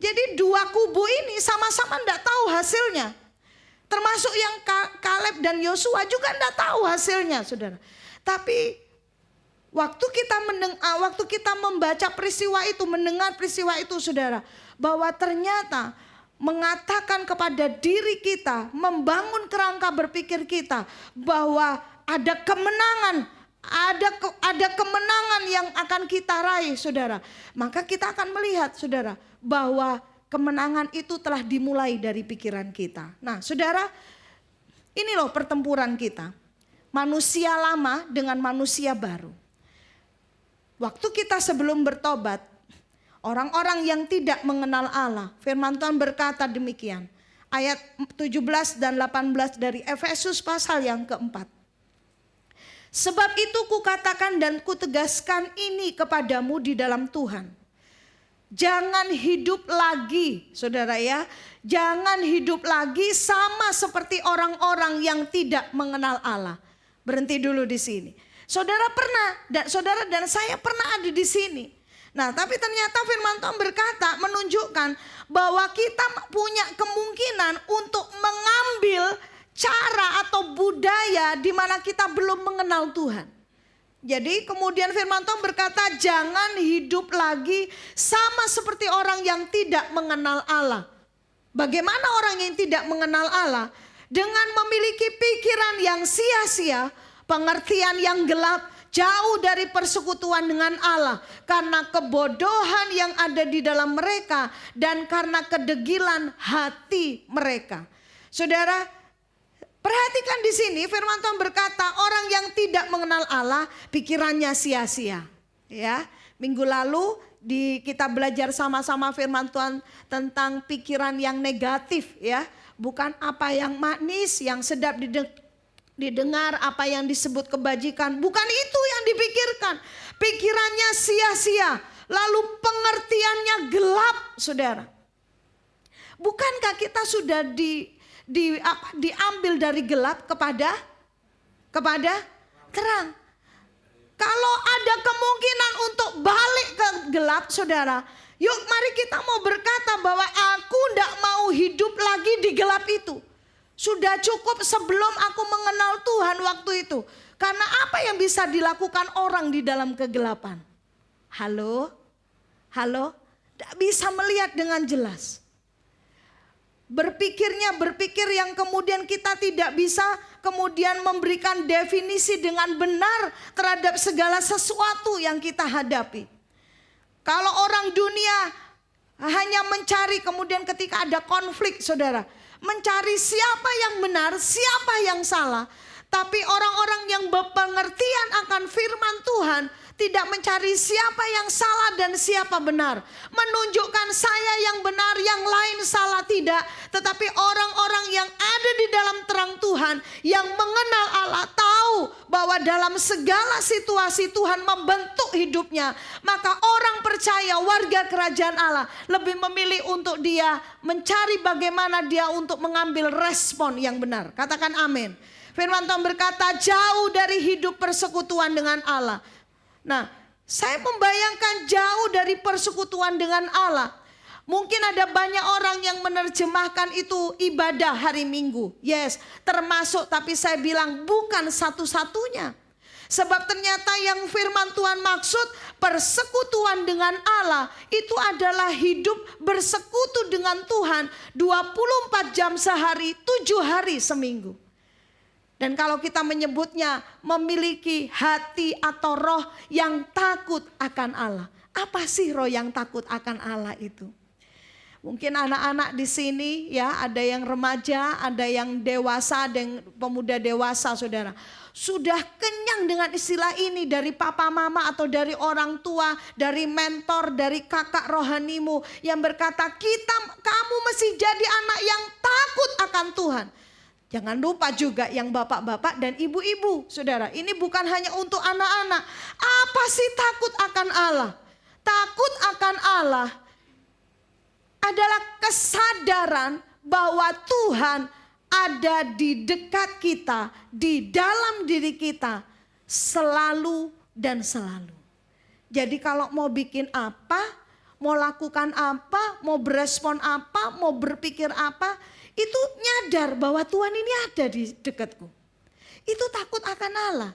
Jadi dua kubu ini sama-sama tidak tahu hasilnya. Termasuk yang Kaleb dan Yosua juga tidak tahu hasilnya, saudara. Tapi waktu kita membaca peristiwa itu, mendengar peristiwa itu, saudara, bahwa ternyata mengatakan kepada diri kita, membangun kerangka berpikir kita bahwa ada kemenangan, ada kemenangan yang akan kita raih, saudara. Maka kita akan melihat, saudara, bahwa kemenangan itu telah dimulai dari pikiran kita. Nah, saudara, ini loh pertempuran kita. Manusia lama dengan manusia baru. Waktu kita sebelum bertobat, orang-orang yang tidak mengenal Allah, firman Tuhan berkata demikian. Ayat 17 dan 18 dari Efesus pasal yang keempat. Sebab itu kukatakan dan kutegaskan ini kepadamu di dalam Tuhan. Jangan hidup lagi, saudara ya. Jangan hidup lagi sama seperti orang-orang yang tidak mengenal Allah. Berhenti dulu di sini. Saudara dan saya pernah ada di sini. Nah, tapi ternyata firman Tuhan berkata, menunjukkan bahwa kita punya kemungkinan untuk mengambil cara atau budaya di mana kita belum mengenal Tuhan. Jadi kemudian firman Tuhan berkata, jangan hidup lagi sama seperti orang yang tidak mengenal Allah. Bagaimana orang yang tidak mengenal Allah? Dengan memiliki pikiran yang sia-sia, pengertian yang gelap, jauh dari persekutuan dengan Allah. Karena kebodohan yang ada di dalam mereka dan karena kedegilan hati mereka. Saudara, Perhatikan di sini firman Tuhan berkata, orang yang tidak mengenal Allah pikirannya sia-sia. Ya, minggu lalu kita belajar sama-sama firman Tuhan tentang pikiran yang negatif, ya. Bukan apa yang manis, yang sedap didengar, apa yang disebut kebajikan. Bukan itu yang dipikirkan. Pikirannya sia-sia, lalu pengertiannya gelap, saudara. Bukankah kita sudah diambil dari gelap kepada terang? Kalau ada kemungkinan untuk balik ke gelap, saudara, yuk mari kita mau berkata bahwa aku tidak mau hidup lagi di gelap itu. Sudah cukup sebelum aku mengenal Tuhan waktu itu. Karena apa yang bisa dilakukan orang di dalam kegelapan? Halo? Tidak bisa melihat dengan jelas. Berpikir yang kemudian kita tidak bisa kemudian memberikan definisi dengan benar terhadap segala sesuatu yang kita hadapi. Kalau orang dunia hanya mencari kemudian ketika ada konflik, saudara, mencari siapa yang benar, siapa yang salah. Tapi orang-orang yang berpengertian akan firman Tuhan tidak mencari siapa yang salah dan siapa benar. Menunjukkan saya yang benar, yang lain salah, tidak. Tetapi orang-orang yang ada di dalam terang Tuhan, yang mengenal Allah, tahu bahwa dalam segala situasi Tuhan membentuk hidupnya. Maka orang percaya, warga kerajaan Allah, lebih memilih untuk dia mencari bagaimana dia untuk mengambil respon yang benar. Katakan amin. Firman Tuhan berkata, jauh dari hidup persekutuan dengan Allah. Nah, saya membayangkan jauh dari persekutuan dengan Allah. Mungkin ada banyak orang yang menerjemahkan itu ibadah hari Minggu. Yes, termasuk, tapi saya bilang bukan satu-satunya. Sebab ternyata yang firman Tuhan maksud persekutuan dengan Allah itu adalah hidup bersekutu dengan Tuhan 24 jam sehari, 7 hari seminggu. Dan kalau kita menyebutnya memiliki hati atau roh yang takut akan Allah. Apa sih roh yang takut akan Allah itu? Mungkin anak-anak di sini ya, ada yang remaja, ada yang dewasa, ada yang pemuda dewasa, saudara. Sudah kenyang dengan istilah ini dari papa mama atau dari orang tua, dari mentor, dari kakak rohanimu yang berkata, kamu mesti jadi anak yang takut akan Tuhan. Jangan lupa juga yang bapak-bapak dan ibu-ibu, saudara. Ini bukan hanya untuk anak-anak. Apa sih takut akan Allah? Takut akan Allah adalah kesadaran bahwa Tuhan ada di dekat kita, di dalam diri kita, selalu dan selalu. Jadi kalau mau bikin apa, mau lakukan apa, mau berespon apa, mau berpikir apa, itu nyadar bahwa Tuhan ini ada di dekatku. Itu takut akan Allah.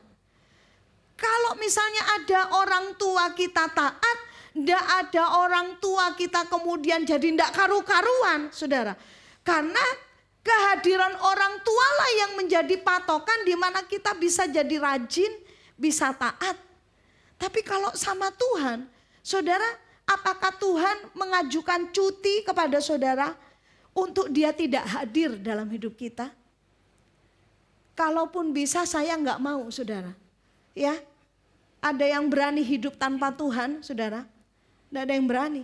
Kalau misalnya ada orang tua kita taat, ndak ada orang tua kita kemudian jadi ndak karu-karuan, saudara. Karena kehadiran orang tua lah yang menjadi patokan di mana kita bisa jadi rajin, bisa taat. Tapi kalau sama Tuhan, saudara, apakah Tuhan mengajukan cuti kepada saudara untuk dia tidak hadir dalam hidup kita? Kalaupun bisa saya nggak mau, saudara. Ya, ada yang berani hidup tanpa Tuhan, saudara? Tidak ada yang berani.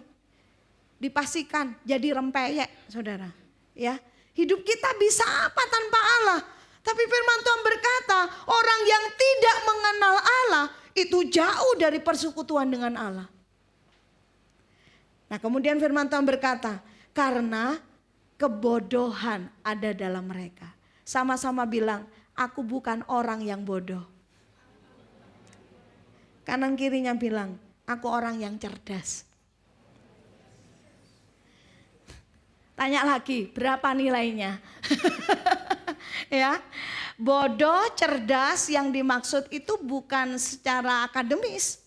Dipastikan jadi rempeyek, saudara. Ya, hidup kita bisa apa tanpa Allah? Tapi firman Tuhan berkata, orang yang tidak mengenal Allah itu jauh dari persekutuan dengan Allah. Nah, kemudian firman Tuhan berkata, karena kebodohan ada dalam mereka. Sama-sama bilang, aku bukan orang yang bodoh. Kanan kirinya bilang, aku orang yang cerdas. Tanya lagi, berapa nilainya? Ya, bodoh, cerdas yang dimaksud itu bukan secara akademis.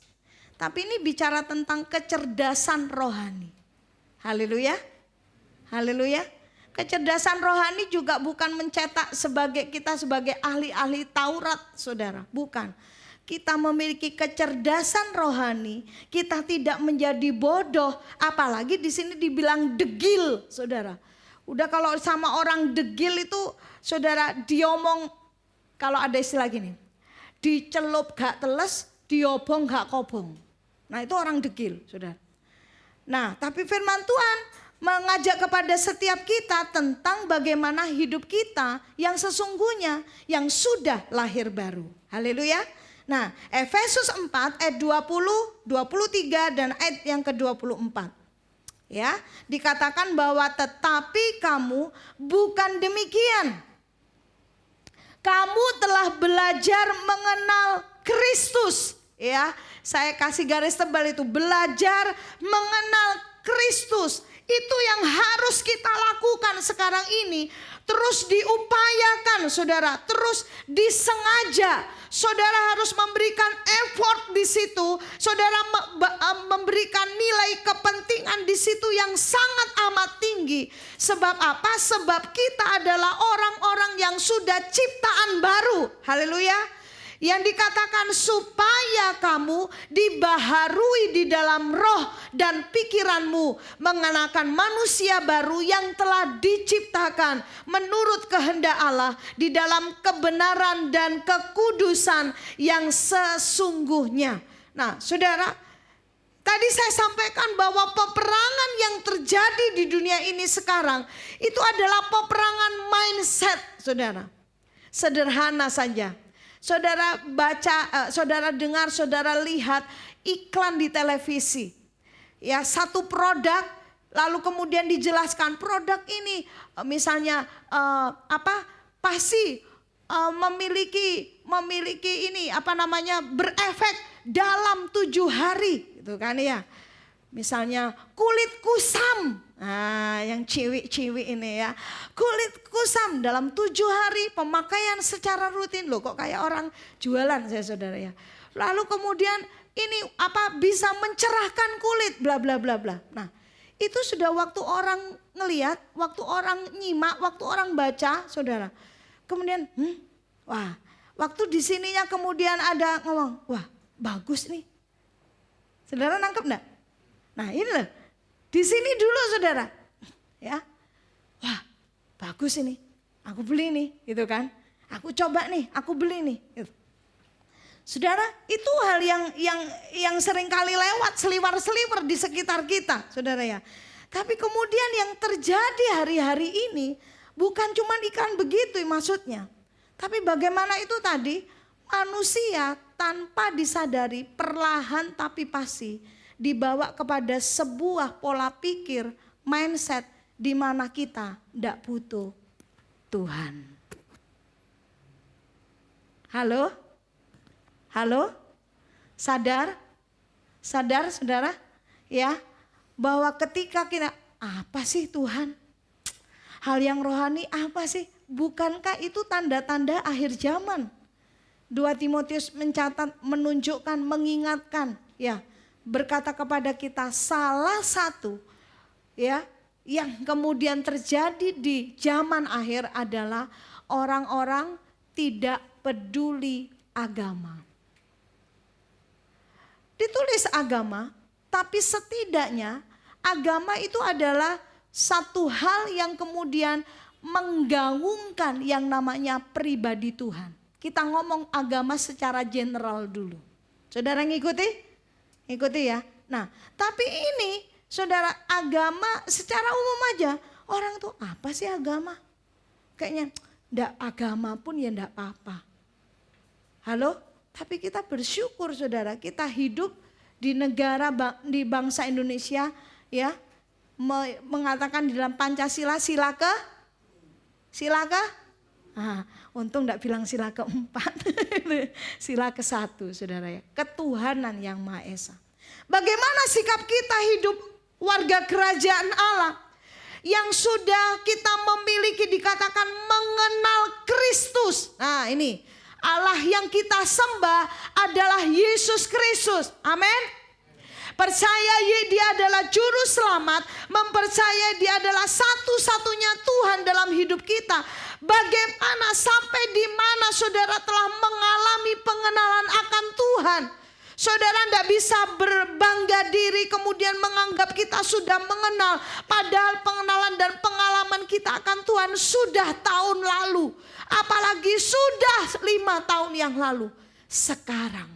Tapi ini bicara tentang kecerdasan rohani. Haleluya. Haleluya. Kecerdasan rohani juga bukan mencetak kita sebagai ahli-ahli Taurat, saudara. Bukan. Kita memiliki kecerdasan rohani, kita tidak menjadi bodoh. Apalagi di sini dibilang degil, saudara. Udah kalau sama orang degil itu saudara diomong, kalau ada istilah gini, dicelup gak teles, diobong gak kobong. Nah itu orang degil saudara. Nah tapi firman Tuhan mengajak kepada setiap kita tentang bagaimana hidup kita yang sesungguhnya yang sudah lahir baru. Haleluya. Nah Efesus 4 ayat 20, 23 dan ayat yang ke-24. Ya, dikatakan bahwa tetapi kamu bukan demikian. Kamu telah belajar mengenal Kristus. Ya, saya kasih garis tebal itu, belajar mengenal Kristus. Itu yang harus kita lakukan sekarang ini. Terus diupayakan saudara, terus disengaja. Saudara harus memberikan effort di situ. Saudara memberikan nilai kepentingan di situ yang sangat amat tinggi. Sebab apa? Sebab kita adalah orang-orang yang sudah ciptaan baru. Haleluya. Yang dikatakan supaya kamu dibaharui di dalam roh dan pikiranmu, mengenakan manusia baru yang telah diciptakan menurut kehendak Allah di dalam kebenaran dan kekudusan yang sesungguhnya. Nah saudara, tadi saya sampaikan bahwa peperangan yang terjadi di dunia ini sekarang itu adalah peperangan mindset saudara. Sederhana saja. Saudara baca, saudara dengar, saudara lihat iklan di televisi. Ya, satu produk lalu kemudian dijelaskan produk ini misalnya pasti memiliki ini berefek dalam 7 hari gitu kan ya. Misalnya kulit kusam, nah yang ciwi-ciwi ini ya, kulit kusam dalam 7 hari pemakaian secara rutin. Loh kok kayak orang jualan saya saudara ya. Lalu kemudian ini bisa mencerahkan kulit bla bla bla bla. Nah itu sudah waktu orang ngelihat, waktu orang nyimak, waktu orang baca saudara. Kemudian wah waktu di sininya kemudian ada ngomong, wah bagus nih. Saudara nangkep enggak? Nah ini loh, di sini dulu saudara, ya, wah bagus ini, aku beli nih, gitu kan, aku coba nih, aku beli nih. Gitu. Saudara, itu hal yang sering kali lewat seliwar-seliwar di sekitar kita, saudara ya. Tapi kemudian yang terjadi hari-hari ini bukan cuma ikan begitu maksudnya, tapi bagaimana itu tadi manusia tanpa disadari perlahan tapi pasti dibawa kepada sebuah pola pikir, mindset di mana kita tidak butuh Tuhan. Halo? Halo? Sadar? Sadar saudara? Ya, bahwa ketika kita, apa sih Tuhan? Hal yang rohani apa sih? Bukankah itu tanda-tanda akhir zaman? 2 Timotius mencatat, menunjukkan, mengingatkan, ya. Berkata kepada kita salah satu ya yang kemudian terjadi di zaman akhir adalah orang-orang tidak peduli agama. Ditulis agama, tapi setidaknya agama itu adalah satu hal yang kemudian menggaungkan yang namanya pribadi Tuhan. Kita ngomong agama secara general dulu. Saudara ngikuti? Ikuti ya. Nah, tapi ini saudara agama secara umum aja. Orang tuh apa sih agama? Kayaknya enggak agama pun ya enggak apa-apa. Halo? Tapi kita bersyukur saudara, kita hidup di negara, di bangsa Indonesia ya. Mengatakan di dalam Pancasila sila ke? Nah, untung enggak bilang sila keempat. Sila ke-1 saudara ya. Ketuhanan yang Maha Esa. Bagaimana sikap kita hidup warga kerajaan Allah yang sudah kita memiliki dikatakan mengenal Kristus. Nah ini Allah yang kita sembah adalah Yesus Kristus. Amin. Percaya Dia adalah juru selamat, mempercayai Dia adalah satu-satunya Tuhan dalam hidup kita. Bagaimana sampai di mana saudara telah mengalami pengenalan akan Tuhan. Saudara tidak bisa berbangga diri kemudian menganggap kita sudah mengenal. Padahal pengenalan dan pengalaman kita akan Tuhan sudah tahun lalu. Apalagi sudah 5 tahun yang lalu. Sekarang.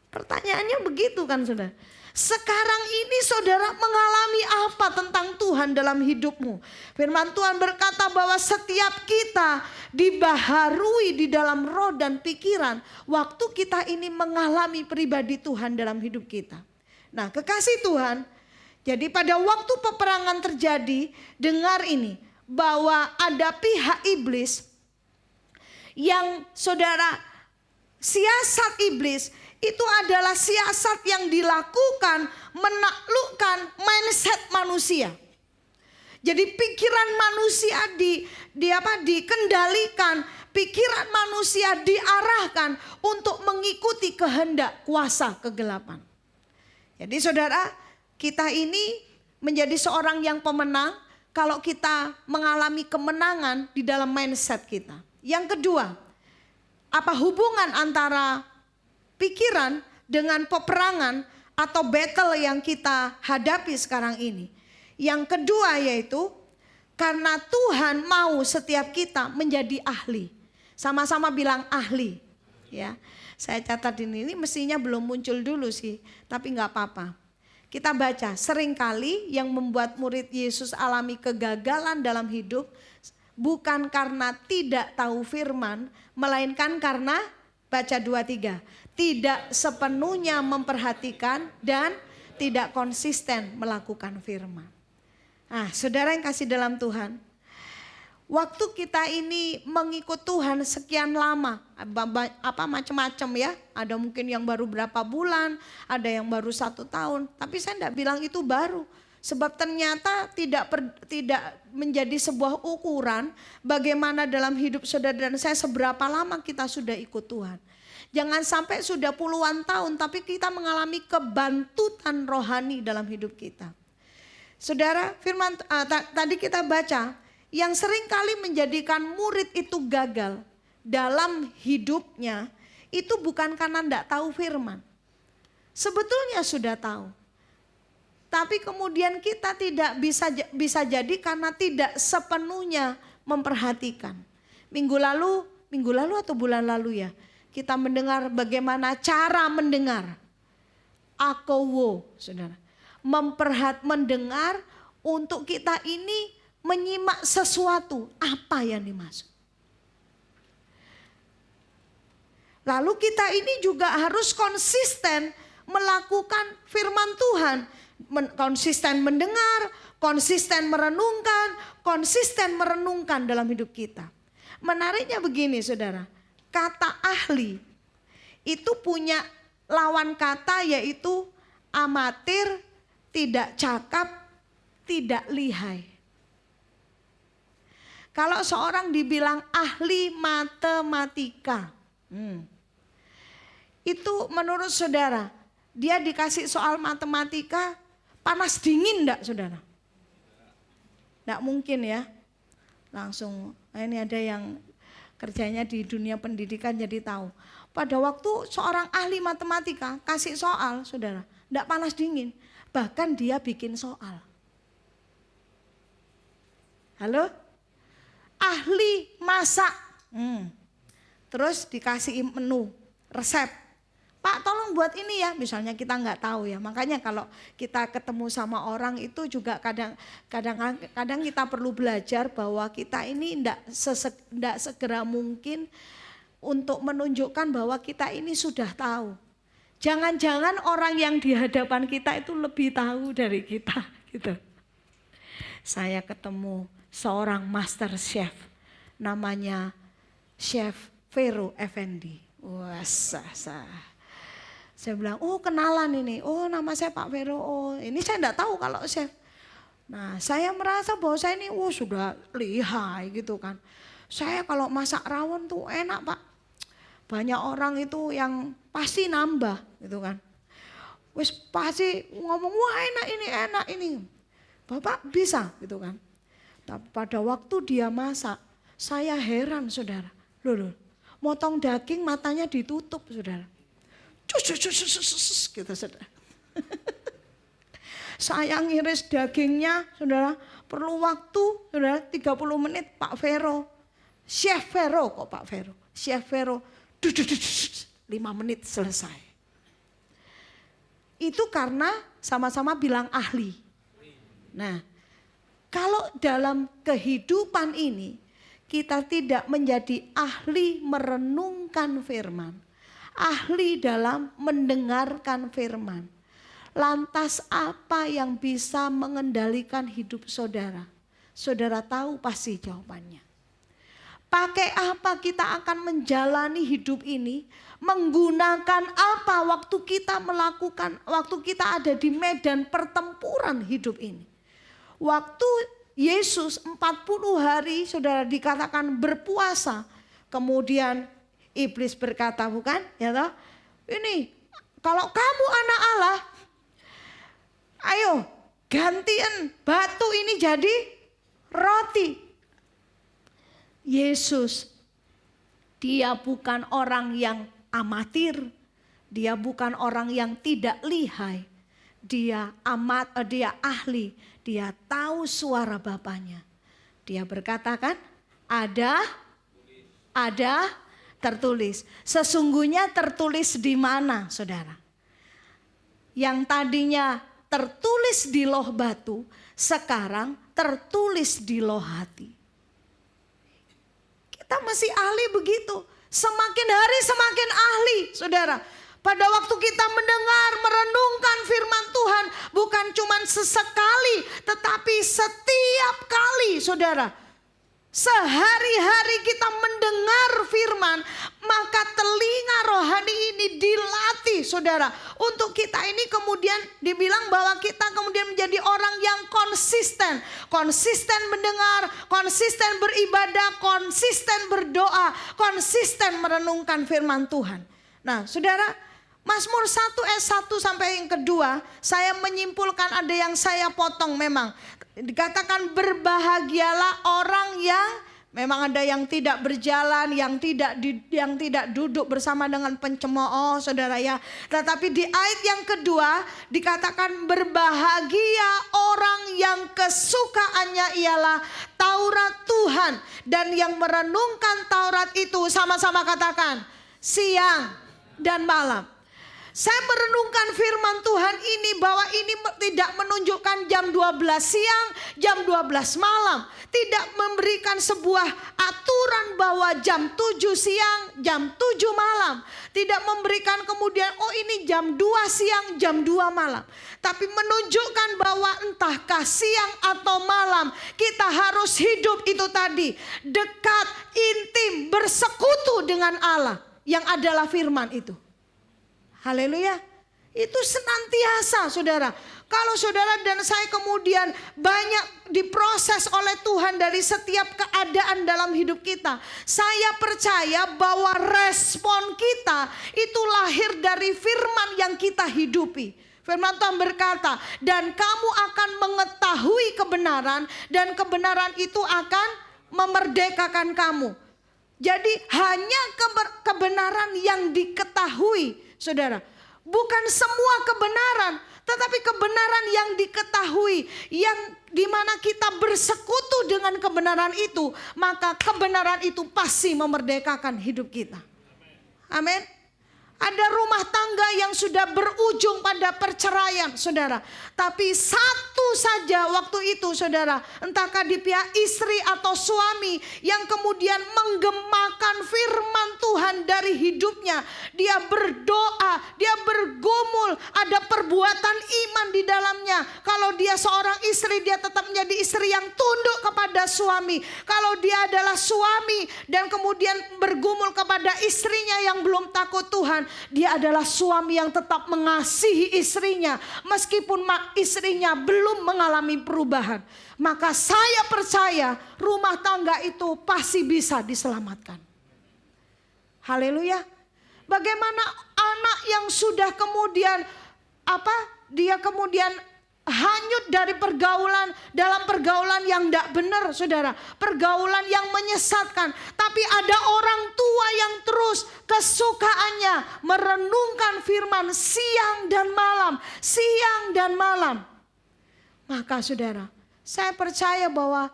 Pertanyaannya begitu kan saudara. Sekarang ini saudara mengalami apa tentang Tuhan dalam hidupmu? Firman Tuhan berkata bahwa setiap kita dibaharui di dalam roh dan pikiran. Waktu kita ini mengalami pribadi Tuhan dalam hidup kita. Nah, kekasih Tuhan. Jadi pada waktu peperangan terjadi, dengar ini. Bahwa ada pihak iblis yang saudara, siasat iblis itu adalah siasat yang dilakukan menaklukkan mindset manusia. Jadi pikiran manusia dikendalikan, pikiran manusia diarahkan untuk mengikuti kehendak kuasa kegelapan. Jadi saudara, kita ini menjadi seorang yang pemenang kalau kita mengalami kemenangan di dalam mindset kita. Yang kedua, apa hubungan antara pikiran dengan peperangan atau battle yang kita hadapi sekarang ini? Yang kedua yaitu karena Tuhan mau setiap kita menjadi ahli. Sama-sama bilang ahli. Ya, saya catat ini mestinya belum muncul dulu sih, tapi nggak apa-apa. Kita baca, seringkali yang membuat murid Yesus alami kegagalan dalam hidup bukan karena tidak tahu firman, melainkan karena, baca 2-3, tidak sepenuhnya memperhatikan dan tidak konsisten melakukan firman. Nah, saudara yang kasih dalam Tuhan, waktu kita ini mengikut Tuhan sekian lama, apa macam-macam ya, ada mungkin yang baru berapa bulan, ada yang baru 1 tahun, tapi saya tidak bilang itu baru. Sebab ternyata tidak menjadi sebuah ukuran bagaimana dalam hidup saudara dan saya seberapa lama kita sudah ikut Tuhan. Jangan sampai sudah puluhan tahun tapi kita mengalami kebantutan rohani dalam hidup kita. Saudara, firman tadi kita baca yang sering kali menjadikan murid itu gagal dalam hidupnya itu bukan karena tidak tahu firman. Sebetulnya sudah tahu. Tapi kemudian kita tidak bisa jadi karena tidak sepenuhnya memperhatikan. Minggu lalu atau bulan lalu ya, kita mendengar bagaimana cara mendengar. Akowo, saudara. Mendengar untuk kita ini menyimak sesuatu, apa yang dimaksud. Lalu kita ini juga harus konsisten melakukan firman Tuhan. Konsisten mendengar, konsisten merenungkan dalam hidup kita. Menariknya begini saudara, kata ahli itu punya lawan kata yaitu amatir, tidak cakap, tidak lihai. Kalau seorang dibilang ahli matematika, itu menurut saudara, dia dikasih soal matematika, panas dingin enggak saudara? Enggak mungkin ya. Langsung, ini ada yang kerjanya di dunia pendidikan jadi tahu. Pada waktu seorang ahli matematika kasih soal saudara, enggak panas dingin. Bahkan dia bikin soal. Halo? Ahli masak. Terus dikasih menu, resep. Pak tolong buat ini ya, misalnya kita nggak tahu ya. Makanya kalau kita ketemu sama orang itu juga kadang kita perlu belajar bahwa kita ini tidak segera mungkin untuk menunjukkan bahwa kita ini sudah tahu. Jangan-jangan orang yang di hadapan kita itu lebih tahu dari kita gitu. Saya ketemu seorang master chef namanya Chef Vero Effendi. Wah, saya bilang, oh kenalan ini, oh nama saya Pak Vero, oh ini saya enggak tahu kalau chef. Nah saya merasa bahwa saya ini sudah lihai gitu kan. Saya kalau masak rawon tuh enak Pak. Banyak orang itu yang pasti nambah gitu kan. Wis pasti ngomong, wah enak ini. Bapak bisa gitu kan. Tapi pada waktu dia masak, saya heran saudara. Loh, motong daging matanya ditutup saudara. gitu saudara. Saya ngiris dagingnya saudara, perlu waktu saudara 30 menit Pak Vero. Chef Vero kok Pak Vero. Chef Vero 5 menit selesai. Itu karena sama-sama bilang ahli. Nah, kalau dalam kehidupan ini kita tidak menjadi ahli merenungkan firman, ahli dalam mendengarkan firman, lantas apa yang bisa mengendalikan hidup saudara? Saudara tahu pasti jawabannya. Pakai apa kita akan menjalani hidup ini? Menggunakan apa waktu kita melakukan, waktu kita ada di medan pertempuran hidup ini? Waktu Yesus 40 hari saudara dikatakan berpuasa. Kemudian iblis berkata, bukan? Ya toh? Ini kalau kamu anak Allah, ayo gantian batu ini jadi roti. Yesus, dia bukan orang yang amatir, dia bukan orang yang tidak lihai, dia ahli, dia tahu suara Bapaknya. Dia berkata kan, ada tertulis. Sesungguhnya tertulis di mana saudara? Yang tadinya tertulis di loh batu, sekarang tertulis di loh hati. Kita masih ahli begitu. Semakin hari semakin ahli saudara. Pada waktu kita mendengar, merenungkan firman Tuhan. Bukan cuma sesekali, tetapi setiap kali saudara. Sehari-hari kita mendengar firman, maka telinga rohani ini dilatih saudara. Untuk kita ini kemudian dibilang bahwa kita kemudian menjadi orang yang konsisten. Konsisten mendengar, konsisten beribadah, konsisten berdoa, konsisten merenungkan firman Tuhan. Nah saudara, Mazmur 1 ayat 1 sampai yang kedua, saya menyimpulkan ada yang saya potong memang. Dikatakan berbahagialah orang yang memang ada yang tidak berjalan, yang tidak duduk bersama dengan pencemooh saudara ya. Tetapi di ayat yang kedua dikatakan berbahagia orang yang kesukaannya ialah Taurat Tuhan. Dan yang merenungkan Taurat itu sama-sama katakan siang dan malam. Saya merenungkan firman Tuhan ini bahwa ini tidak menunjukkan jam 12 siang, jam 12 malam. Tidak memberikan sebuah aturan bahwa jam 7 siang, jam 7 malam. Tidak memberikan kemudian oh ini jam 2 siang, jam 2 malam. Tapi menunjukkan bahwa entahkah siang atau malam kita harus hidup itu tadi. Dekat, intim, bersekutu dengan Allah yang adalah firman itu. Haleluya. Itu senantiasa saudara. Kalau saudara dan saya kemudian banyak diproses oleh Tuhan dari setiap keadaan dalam hidup kita. Saya percaya bahwa respon kita itu lahir dari firman yang kita hidupi. Firman Tuhan berkata, dan kamu akan mengetahui kebenaran dan kebenaran itu akan memerdekakan kamu. Jadi hanya kebenaran yang diketahui, saudara. Bukan semua kebenaran, tetapi kebenaran yang diketahui, yang dimana kita bersekutu dengan kebenaran itu, maka kebenaran itu pasti memerdekakan hidup kita. Amin. Ada rumah tangga yang sudah berujung pada perceraian, saudara. Tapi satu saja waktu itu, saudara, entahkah di pihak istri atau suami yang kemudian menggemakan firman Tuhan dari hidupnya. Dia berdoa, dia bergumul, ada perbuatan iman di dalamnya. Kalau dia seorang istri, dia tetap menjadi istri yang tunduk kepada suami. Kalau dia adalah suami dan kemudian bergumul kepada istrinya yang belum takut Tuhan, dia adalah suami yang tetap mengasihi istrinya meskipun istrinya belum mengalami perubahan. Maka saya percaya rumah tangga itu pasti bisa diselamatkan. Haleluya. Bagaimana anak yang sudah kemudian dia kemudian hanyut dari pergaulan, dalam pergaulan yang tidak benar, saudara. Pergaulan yang menyesatkan. Tapi ada orang tua yang terus kesukaannya merenungkan firman siang dan malam, siang dan malam. Maka saudara, saya percaya bahwa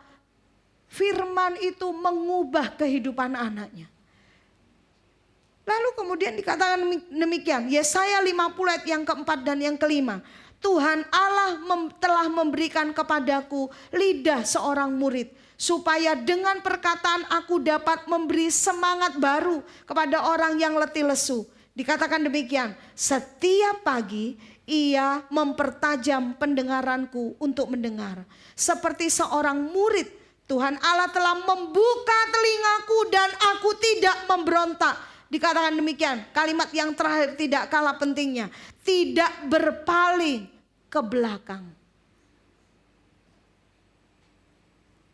firman itu mengubah kehidupan anaknya. Lalu kemudian dikatakan demikian, Yesaya 50 ayat yang keempat dan yang kelima. Tuhan Allah telah memberikan kepadaku lidah seorang murid, supaya dengan perkataan aku dapat memberi semangat baru kepada orang yang letih lesu. Dikatakan demikian, setiap pagi ia mempertajam pendengaranku untuk mendengar. Seperti seorang murid, Tuhan Allah telah membuka telingaku dan aku tidak memberontak. Dikatakan demikian, kalimat yang terakhir tidak kalah pentingnya, tidak berpaling ke belakang.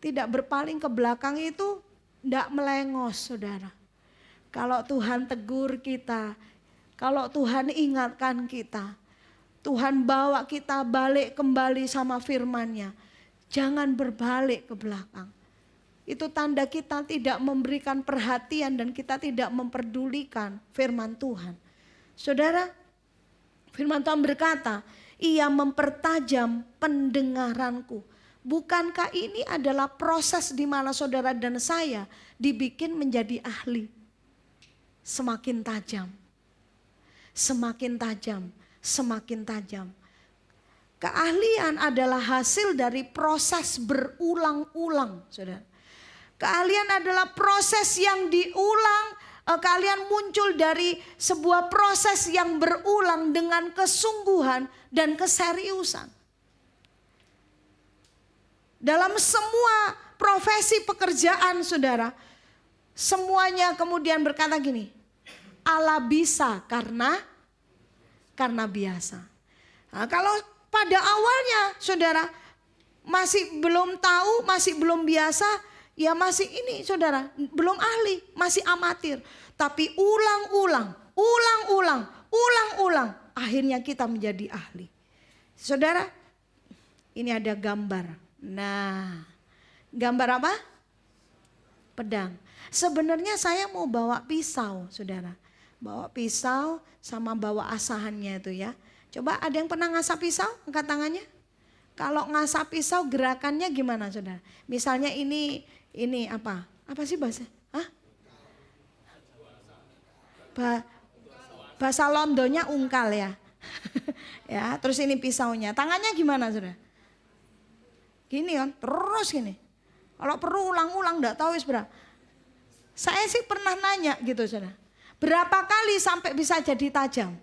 Tidak berpaling ke belakang itu tidak melengos, saudara. Kalau Tuhan tegur kita, kalau Tuhan ingatkan kita, Tuhan bawa kita balik kembali sama firman-Nya, jangan berbalik ke belakang. Itu tanda kita tidak memberikan perhatian dan kita tidak memperdulikan firman Tuhan. Saudara, firman Tuhan berkata, ia mempertajam pendengaranku. Bukankah ini adalah proses di mana saudara dan saya dibikin menjadi ahli? Semakin tajam, semakin tajam, semakin tajam. Keahlian adalah hasil dari proses berulang-ulang, saudara. Keahlian adalah proses yang diulang, keahlian muncul dari sebuah proses yang berulang dengan kesungguhan dan keseriusan. Dalam semua profesi pekerjaan, saudara, semuanya kemudian berkata gini, Allah bisa karena biasa. Nah, kalau pada awalnya, saudara, masih belum tahu, masih belum biasa, ya masih ini, saudara, belum ahli, masih amatir. Tapi ulang-ulang, akhirnya kita menjadi ahli. Saudara, ini ada gambar. Nah, gambar apa? Pedang. Sebenarnya saya mau bawa pisau, saudara. Bawa pisau sama bawa asahannya itu ya. Coba ada yang pernah ngasap pisau? Angkat tangannya. Kalau ngasap pisau gerakannya gimana, saudara? Misalnya ini apa? Apa sih bahasa? Hah? Bahasa Londonya ungkal ya. Ya, terus ini pisaunya. Tangannya gimana, saudara? Gini kan, terus gini. Kalau perlu ulang-ulang enggak tahu berapa. Saya sih pernah nanya gitu, saudara. Berapa kali sampai bisa jadi tajam?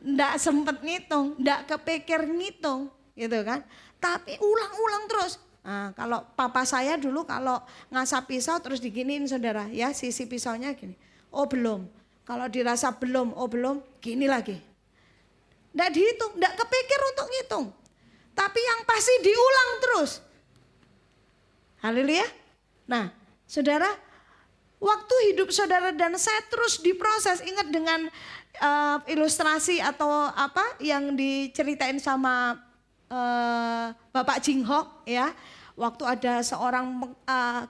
Enggak sempet ngitung, enggak kepikir ngitung gitu kan. Tapi ulang-ulang terus. Nah, kalau papa saya dulu kalau ngasap pisau terus diginiin, saudara, ya sisi pisaunya gini. Oh belum. Kalau dirasa belum, oh belum, gini lagi. Enggak dihitung, enggak kepikir untuk ngitung. Tapi yang pasti diulang terus. Haleluya. Nah, saudara, waktu hidup saudara dan saya terus diproses. Ingat dengan ilustrasi atau apa yang diceritain sama Bapak Jinghok ya. Waktu ada seorang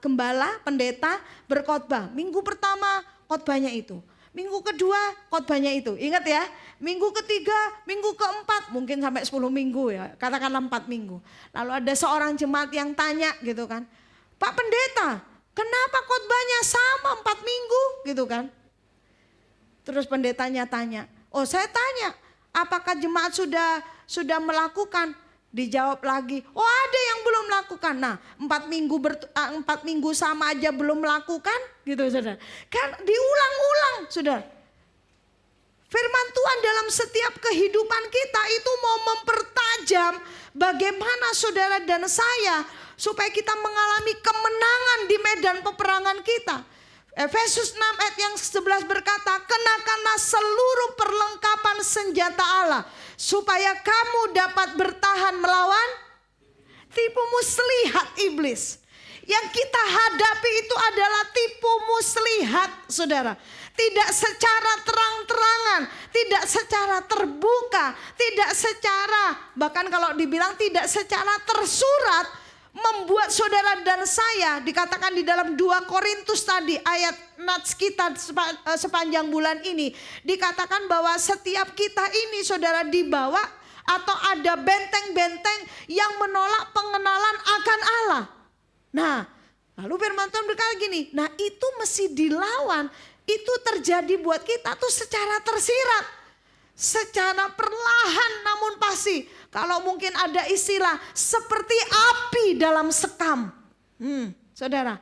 gembala, pendeta berkhotbah. Minggu pertama khotbahnya itu. Minggu kedua khotbahnya itu. Ingat ya. Minggu ketiga, minggu keempat, mungkin sampai 10 minggu ya. Katakanlah 4 minggu. Lalu ada seorang jemaat yang tanya gitu kan. Pak Pendeta, kenapa khotbahnya sama 4 minggu gitu kan. Terus pendetanya tanya. Oh saya tanya, apakah jemaat sudah melakukan? Dijawab lagi, oh ada yang belum melakukan. Nah 4 minggu sama aja belum melakukan gitu saudara. Kan diulang-ulang saudara. Firman Tuhan dalam setiap kehidupan kita itu mau mempertajam bagaimana saudara dan saya supaya kita mengalami kemenangan di medan peperangan kita. Efesus 6 ayat yang 11 berkata, kenakanlah seluruh perlengkapan senjata Allah supaya kamu dapat bertahan melawan tipu muslihat iblis. Yang kita hadapi itu adalah tipu muslihat, saudara. Tidak secara terang-terangan, tidak secara terbuka, tidak secara, bahkan kalau dibilang tidak secara tersurat, membuat saudara dan saya, dikatakan di dalam 2 Korintus tadi ayat nats kita sepanjang bulan ini, dikatakan bahwa setiap kita ini saudara dibawa atau ada benteng-benteng yang menolak pengenalan akan Allah. Nah, lalu firman Tuhan berkata gini, nah itu mesti dilawan, itu terjadi buat kita tuh secara tersirat, secara perlahan namun pasti. Kalau mungkin ada istilah seperti api dalam sekam. Saudara,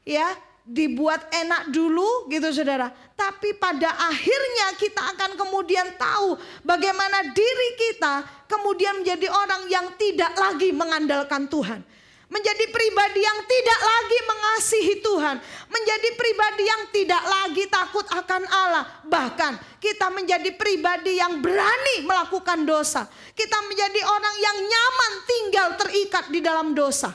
ya dibuat enak dulu gitu saudara. Tapi pada akhirnya kita akan kemudian tahu bagaimana diri kita kemudian menjadi orang yang tidak lagi mengandalkan Tuhan. Menjadi pribadi yang tidak lagi mengasihi Tuhan. Menjadi pribadi yang tidak lagi takut akan Allah. Bahkan kita menjadi pribadi yang berani melakukan dosa. Kita menjadi orang yang nyaman tinggal terikat di dalam dosa.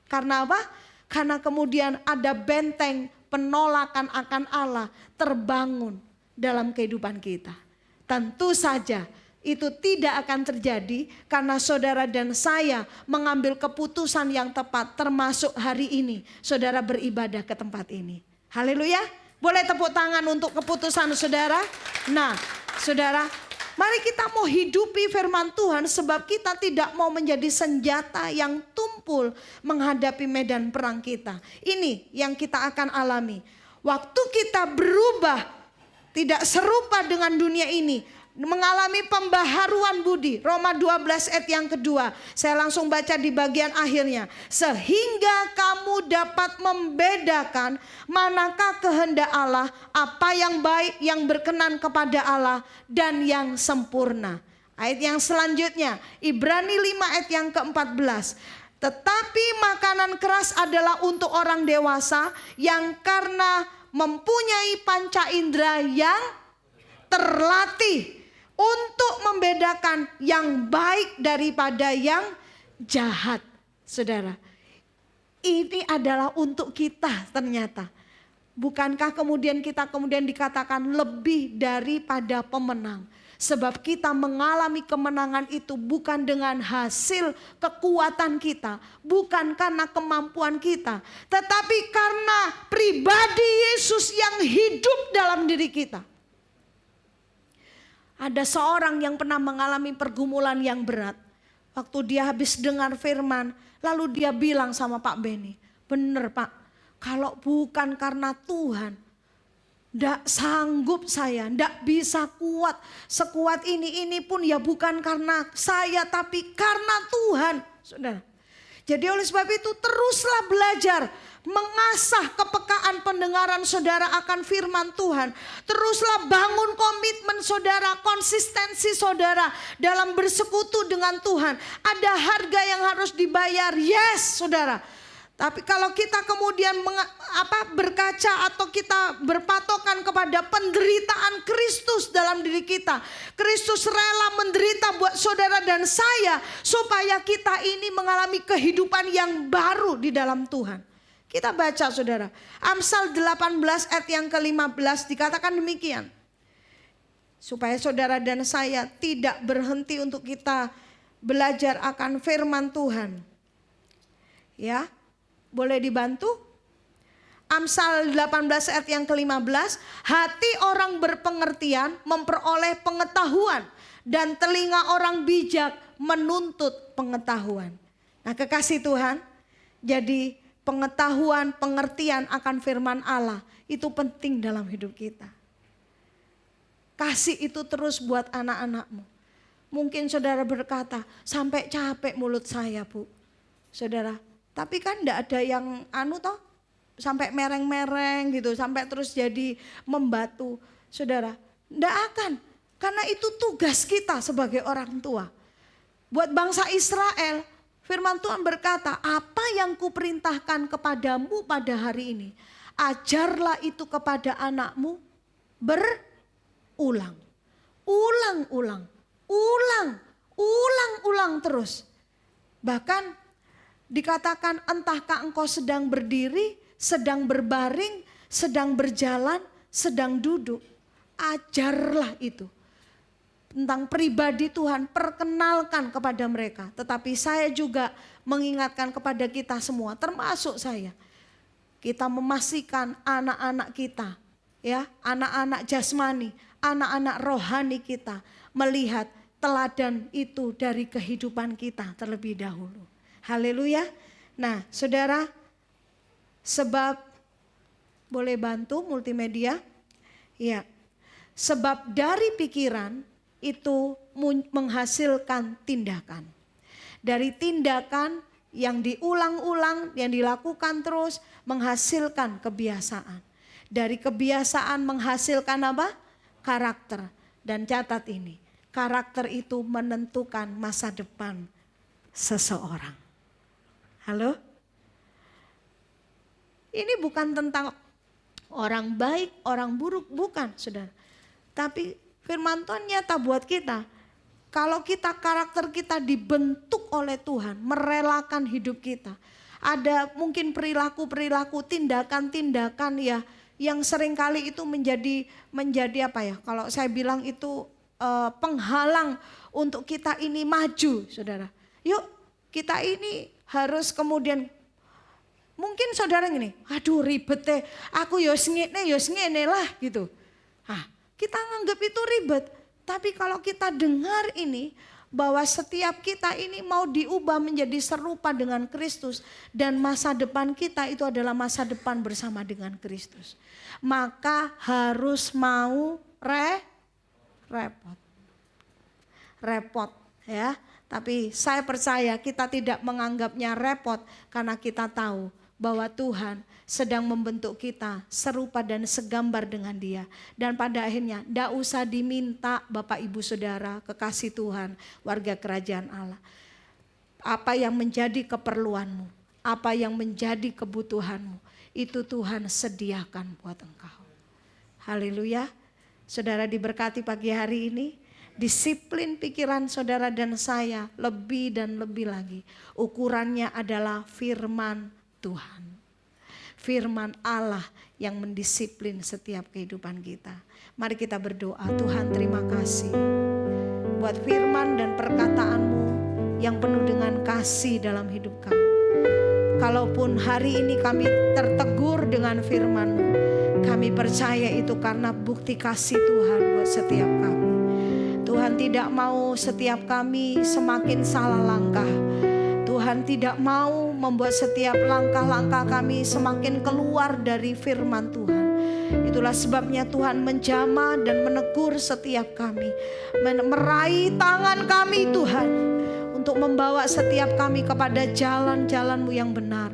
Karena apa? Karena kemudian ada benteng penolakan akan Allah terbangun dalam kehidupan kita. Tentu saja itu tidak akan terjadi karena saudara dan saya mengambil keputusan yang tepat, termasuk hari ini saudara beribadah ke tempat ini. Haleluya. Boleh tepuk tangan untuk keputusan saudara. Nah saudara, mari kita mau hidupi firman Tuhan, sebab kita tidak mau menjadi senjata yang tumpul menghadapi medan perang kita. Ini yang kita akan alami. Waktu kita berubah, tidak serupa dengan dunia ini, mengalami pembaharuan budi. Roma 12 ayat yang kedua. Saya langsung baca di bagian akhirnya. Sehingga kamu dapat membedakan manakah kehendak Allah, apa yang baik, yang berkenan kepada Allah, dan yang sempurna. Ayat yang selanjutnya, Ibrani 5 ayat yang ke-14. Tetapi makanan keras adalah untuk orang dewasa yang karena mempunyai panca indera yang terlatih untuk membedakan yang baik daripada yang jahat. Saudara, ini adalah untuk kita ternyata. Bukankah kemudian kita dikatakan lebih daripada pemenang? Sebab kita mengalami kemenangan itu bukan dengan hasil kekuatan kita, bukan karena kemampuan kita, tetapi karena pribadi Yesus yang hidup dalam diri kita. Ada seorang yang pernah mengalami pergumulan yang berat. Waktu dia habis dengar firman, lalu dia bilang sama Pak Beni, bener Pak, kalau bukan karena Tuhan, ndak sanggup saya, ndak bisa kuat. Sekuat ini pun ya bukan karena saya, tapi karena Tuhan. Saudara, jadi oleh sebab itu teruslah belajar, mengasah kepekaan pendengaran saudara akan firman Tuhan. Teruslah bangun komitmen saudara, konsistensi saudara dalam bersekutu dengan Tuhan. Ada harga yang harus dibayar, yes saudara. Tapi kalau kita kemudian berkaca atau kita berpatokan kepada penderitaan Kristus dalam diri kita. Kristus rela menderita buat saudara dan saya supaya kita ini mengalami kehidupan yang baru di dalam Tuhan. Kita baca saudara, Amsal 18 ayat yang ke-15 dikatakan demikian. Supaya saudara dan saya tidak berhenti untuk kita belajar akan firman Tuhan. Ya, boleh dibantu? Amsal 18 ayat yang ke-15, hati orang berpengertian memperoleh pengetahuan dan telinga orang bijak menuntut pengetahuan. Nah kekasih Tuhan, jadi pengetahuan, pengertian akan firman Allah itu penting dalam hidup kita. Kasih itu terus buat anak-anakmu. Mungkin saudara berkata, sampai capek mulut saya Bu. Saudara, tapi kan enggak ada yang sampai mereng-mereng gitu, sampai terus jadi membatu. Saudara, enggak akan. Karena itu tugas kita sebagai orang tua. Buat bangsa Israel, firman Tuhan berkata, apa yang kuperintahkan kepadamu pada hari ini, ajarlah itu kepada anakmu berulang. Ulang terus. Bahkan dikatakan entahkah engkau sedang berdiri, sedang berbaring, sedang berjalan, sedang duduk. Ajarlah itu. Tentang pribadi Tuhan, perkenalkan kepada mereka. Tetapi saya juga mengingatkan kepada kita semua, termasuk saya. Kita memastikan anak-anak kita, ya, anak-anak jasmani, anak-anak rohani kita melihat teladan itu dari kehidupan kita terlebih dahulu. Haleluya. Nah, saudara, sebab boleh bantu multimedia? Ya. Sebab dari pikiran itu menghasilkan tindakan. Dari tindakan yang diulang-ulang, yang dilakukan terus menghasilkan kebiasaan. Dari kebiasaan menghasilkan apa? Karakter. Dan catat ini, karakter itu menentukan masa depan seseorang. Halo? Ini bukan tentang orang baik, orang buruk, bukan, saudara. Tapi firman Tuhan nyata buat kita. Kalau kita karakter kita dibentuk oleh Tuhan, merelakan hidup kita. Ada mungkin perilaku-perilaku, tindakan-tindakan ya yang seringkali itu menjadi apa ya? Kalau saya bilang itu penghalang untuk kita ini maju, saudara. Yuk, kita ini harus kemudian, mungkin saudara gini, aduh ribet deh, aku yos ngene lah gitu. Kita nganggap itu ribet, tapi kalau kita dengar ini bahwa setiap kita ini mau diubah menjadi serupa dengan Kristus dan masa depan kita itu adalah masa depan bersama dengan Kristus, maka harus mau repot ya. Tapi saya percaya kita tidak menganggapnya repot karena kita tahu bahwa Tuhan sedang membentuk kita serupa dan segambar dengan Dia. Dan pada akhirnya tidak usah diminta Bapak Ibu Saudara, kekasih Tuhan, warga kerajaan Allah. Apa yang menjadi keperluanmu, apa yang menjadi kebutuhanmu, itu Tuhan sediakan buat engkau. Haleluya. Saudara diberkati pagi hari ini. Disiplin pikiran saudara dan saya lebih dan lebih lagi. Ukurannya adalah firman Tuhan. Firman Allah yang mendisiplin setiap kehidupan kita. Mari kita berdoa. Tuhan, terima kasih buat firman dan perkataanmu yang penuh dengan kasih dalam hidup kami. Kalaupun hari ini kami tertegur dengan firman-Mu, kami percaya itu karena bukti kasih Tuhan buat setiap kami. Tuhan tidak mau setiap kami semakin salah langkah. Tuhan tidak mau membuat setiap langkah-langkah kami semakin keluar dari firman Tuhan. Itulah sebabnya Tuhan menjamah dan menegur setiap kami. Meraih tangan kami Tuhan untuk membawa setiap kami kepada jalan-jalan-Mu yang benar.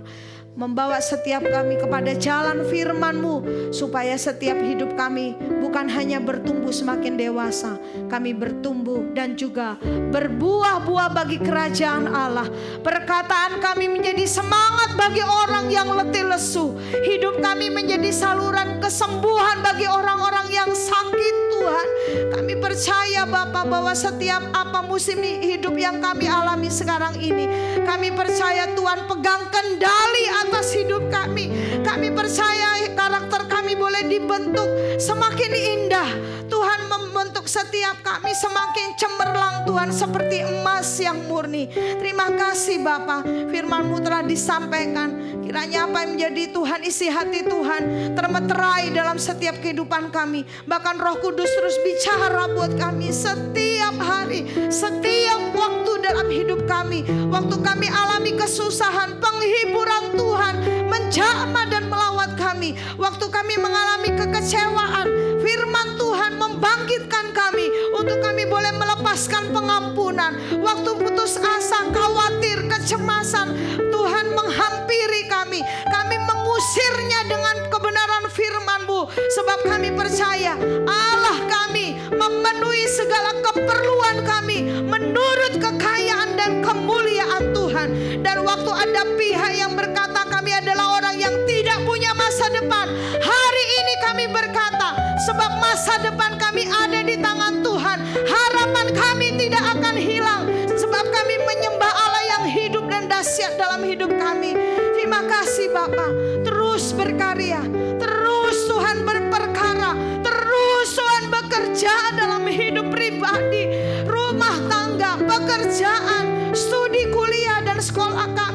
Membawa setiap kami kepada jalan firman-Mu, supaya setiap hidup kami bukan hanya bertumbuh semakin dewasa, kami bertumbuh dan juga berbuah-buah bagi kerajaan Allah. Perkataan kami menjadi semangat bagi orang yang letih lesu. Hidup kami menjadi saluran kesembuhan bagi orang-orang yang sakit Tuhan. Kami percaya Bapa bahwa setiap apa musim hidup yang kami alami sekarang ini, kami percaya Tuhan pegang kendali atas hidup kami. Kami percaya karakter kami boleh dibentuk semakin indah. Tuhan membentuk setiap kami semakin cemerlang Tuhan, seperti emas yang murni. Terima kasih Bapa, firman-Mu telah disampaikan. Kiranya apa yang menjadi Tuhan, isi hati Tuhan termeterai dalam setiap kehidupan kami. Bahkan Roh Kudus terus bicara buat kami setiap hari, setiap waktu dalam hidup kami. Waktu kami alami kesusahan, penghiburan Tuhan menjamah dan melawat kami. Waktu kami mengalami kekecewaan, firman Tuhan membangkitkan kami untuk kami boleh melepaskan pengampunan. Waktu putus asa, khawatir, kecemasan, Tuhan menghampiri kami. Kami mengusirnya dengan kebenaran firman-Mu, sebab kami percaya Allah kami memenuhi segala keperluan kami menurut kekayaan dan kemuliaan Tuhan. Dan waktu ada pihak yang berkata kami adalah orang yang tidak punya masa depan, hari ini kami berkata, sebab masa depan kami ada di tangan Tuhan. Harapan kami tidak akan hilang, sebab kami menyembah Allah yang hidup dan dahsyat dalam hidup kami. Terima kasih Bapa, terus berkarya, terus Tuhan berperkara, terus Tuhan bekerja dalam hidup pribadi, rumah tangga, pekerjaan, studi kuliah dan sekolah kami.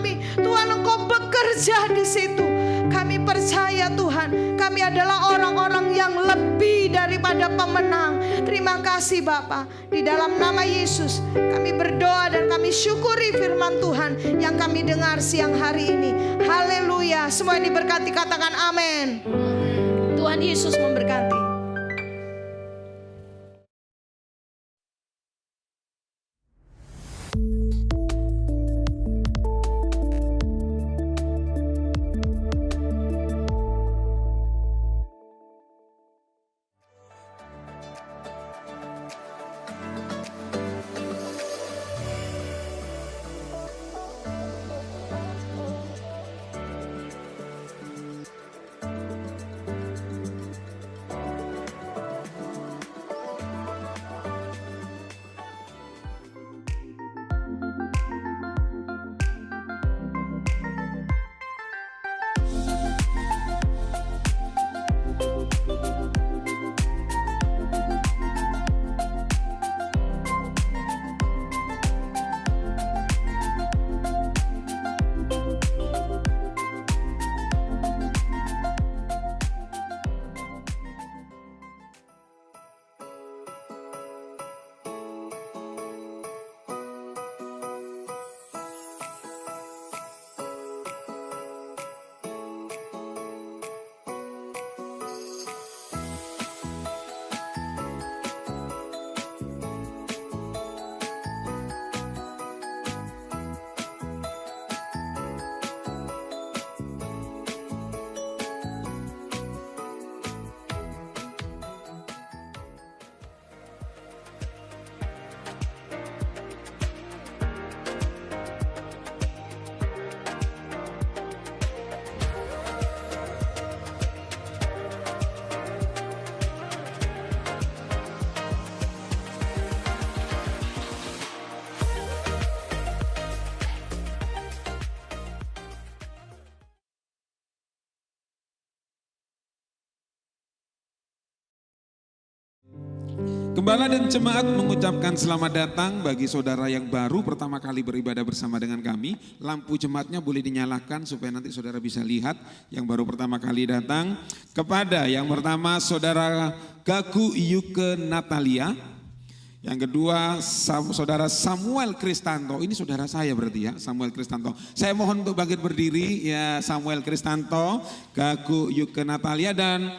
percaya Tuhan, kami adalah orang-orang yang lebih daripada pemenang. Terima kasih Bapa. Di dalam nama Yesus kami berdoa dan kami syukuri firman Tuhan yang kami dengar siang hari ini. Haleluya. Semua yang diberkati katakan amin. Tuhan Yesus memberkati. Gembala dan jemaat mengucapkan selamat datang bagi saudara yang baru pertama kali beribadah bersama dengan kami. Lampu jemaatnya boleh dinyalakan supaya nanti saudara bisa lihat yang baru pertama kali datang. Kepada yang pertama saudara Gaku Yuke Natalia. Yang kedua saudara Samuel Kristanto. Ini saudara saya berarti ya, Samuel Kristanto. Saya mohon untuk bangkit berdiri ya, Samuel Kristanto, Gaku Yuke Natalia, dan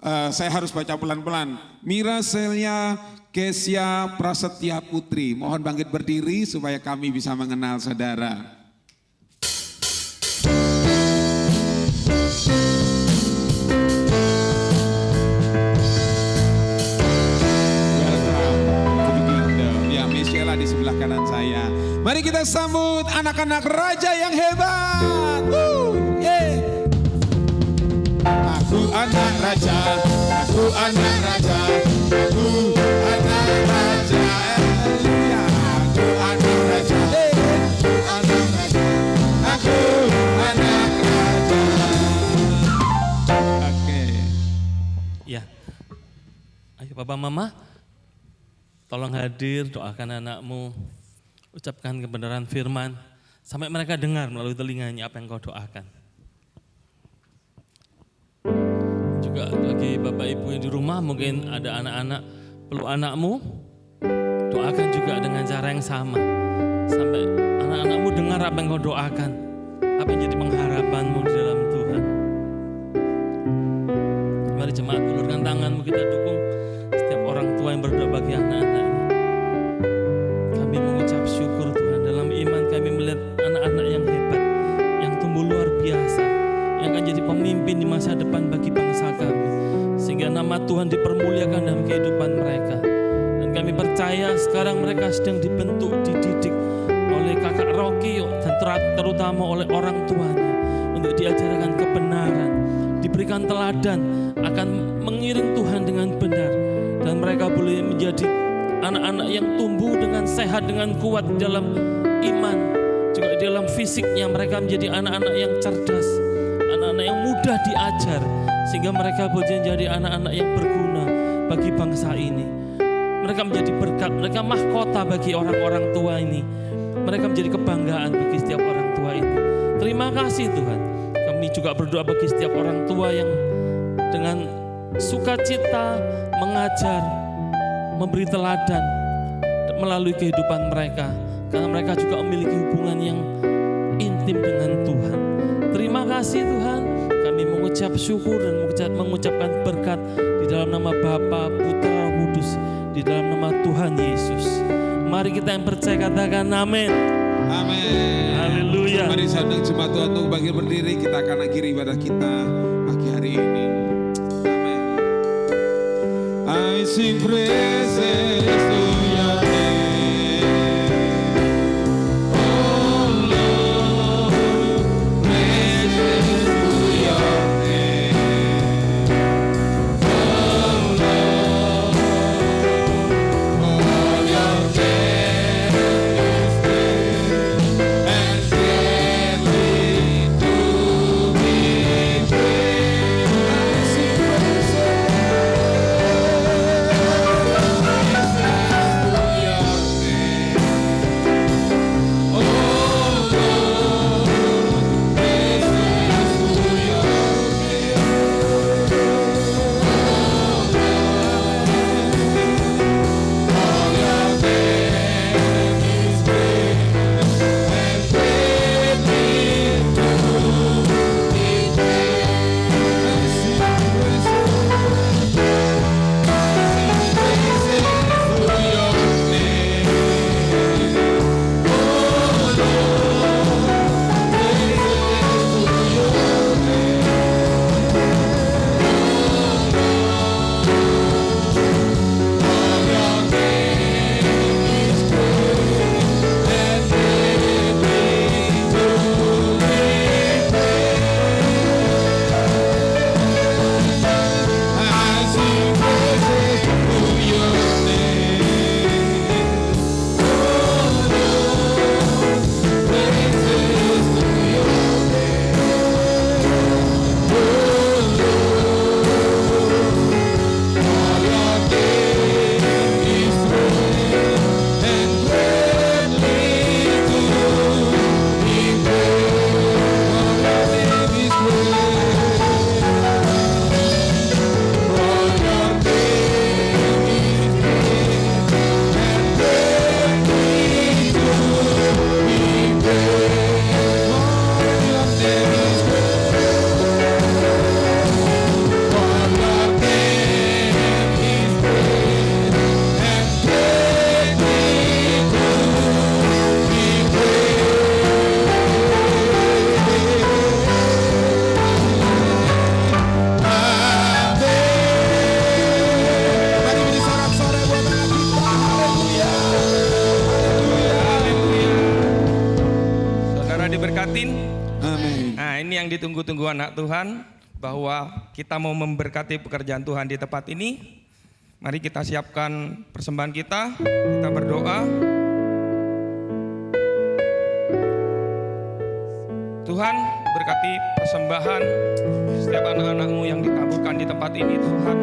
saya harus baca pelan-pelan. Mira Celia Kesia Prasetya Putri. Mohon bangkit berdiri supaya kami bisa mengenal saudara. Welcome. Ya, Michela di sebelah kanan saya. Mari kita sambut anak-anak raja yang hebat. Yeah. Aku anak raja, aku anak raja, aku anak raja, aku anak raja, aku anak raja, aku anak raja. Oke. Ya, ayo Papa Mama, tolong hadir, doakan anakmu, ucapkan kebenaran firman, sampai mereka dengar melalui telinganya apa yang kau doakan. Juga bagi Bapak Ibu yang di rumah, mungkin ada anak-anak peluk anakmu, doakan juga dengan cara yang sama. Sampai anak-anakmu dengar apa yang kau doakan, apa yang jadi pengharapanmu di dalam Tuhan. Mari jemaat, ulurkan tanganmu, kita dukung setiap orang tua yang berdoa bagi anak-anaknya. Kami mengucap syukur Tuhan, dalam iman kami melihat anak-anak yang hebat, yang tumbuh luar biasa, yang akan jadi pemimpin di masa depan bagi bangsa kami, sehingga nama Tuhan dipermuliakan dalam kehidupan mereka. Dan kami percaya sekarang mereka sedang dibentuk, dididik oleh kakak Rocky dan terutama oleh orang tuanya untuk diajarkan kebenaran, diberikan teladan, akan mengiring Tuhan dengan benar, dan mereka boleh menjadi anak-anak yang tumbuh dengan sehat, dengan kuat dalam iman, juga dalam fisiknya. Mereka menjadi anak-anak yang cerdas, anak-anak yang mudah diajar, sehingga mereka boleh menjadi anak-anak yang berguna bagi bangsa ini. Mereka menjadi berkat, mereka mahkota bagi orang-orang tua ini. Mereka menjadi kebanggaan bagi setiap orang tua ini. Terima kasih Tuhan, kami kami juga berdoa bagi setiap orang tua yang dengan sukacita mengajar, memberi teladan melalui kehidupan mereka. Karena mereka juga memiliki hubungan yang intim dengan Tuhan. Terima kasih Tuhan, kami mengucap syukur dan mengucapkan berkat di dalam nama Bapa, Putra, Roh Kudus, di dalam nama Tuhan Yesus. Mari kita yang percaya katakan amin. Amin. Haleluya. Mari saya undang jemaat Tuhan untuk bangkit berdiri. Kita akan akhiri ibadah kita pagi hari ini. Amin. I sing praises to your name. Oh Lord, praises to your name. Oh Lord, all your name is great and greatly to be praised. I sing diberkatin. Amin. Nah, ini yang ditunggu-tunggu anak Tuhan, bahwa kita mau memberkati pekerjaan Tuhan di tempat ini. Mari kita siapkan persembahan kita berdoa. Tuhan, berkati persembahan setiap anak-anak-Mu yang ditaburkan di tempat ini, Tuhan.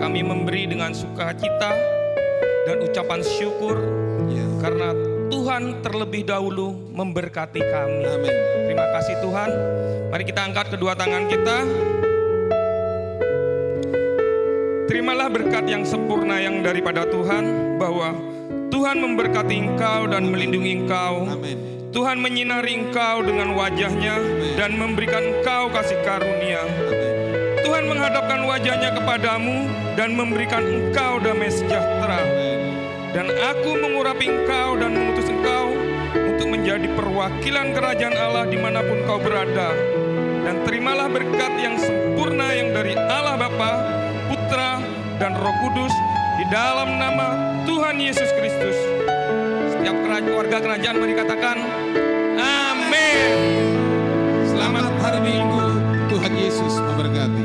Kami memberi dengan sukacita dan ucapan syukur, karena Tuhan terlebih dahulu memberkati kami. Amin. Terima kasih Tuhan. Mari kita angkat kedua tangan kita. Terimalah berkat yang sempurna yang daripada Tuhan, bahwa Tuhan memberkati engkau dan melindungi engkau. Amin. Tuhan menyinari engkau dengan wajahnya dan memberikan engkau kasih karunia. Amin. Tuhan menghadapkan wajahnya kepadamu dan memberikan engkau damai sejahtera. Dan aku mengurapi engkau dan mengutus engkau untuk menjadi perwakilan kerajaan Allah dimanapun kau berada. Dan terimalah berkat yang sempurna yang dari Allah Bapa, Putra, dan Roh Kudus di dalam nama Tuhan Yesus Kristus. Setiap warga kerajaan mari katakan amin. Selamat hari Minggu. Tuhan Yesus memberkati.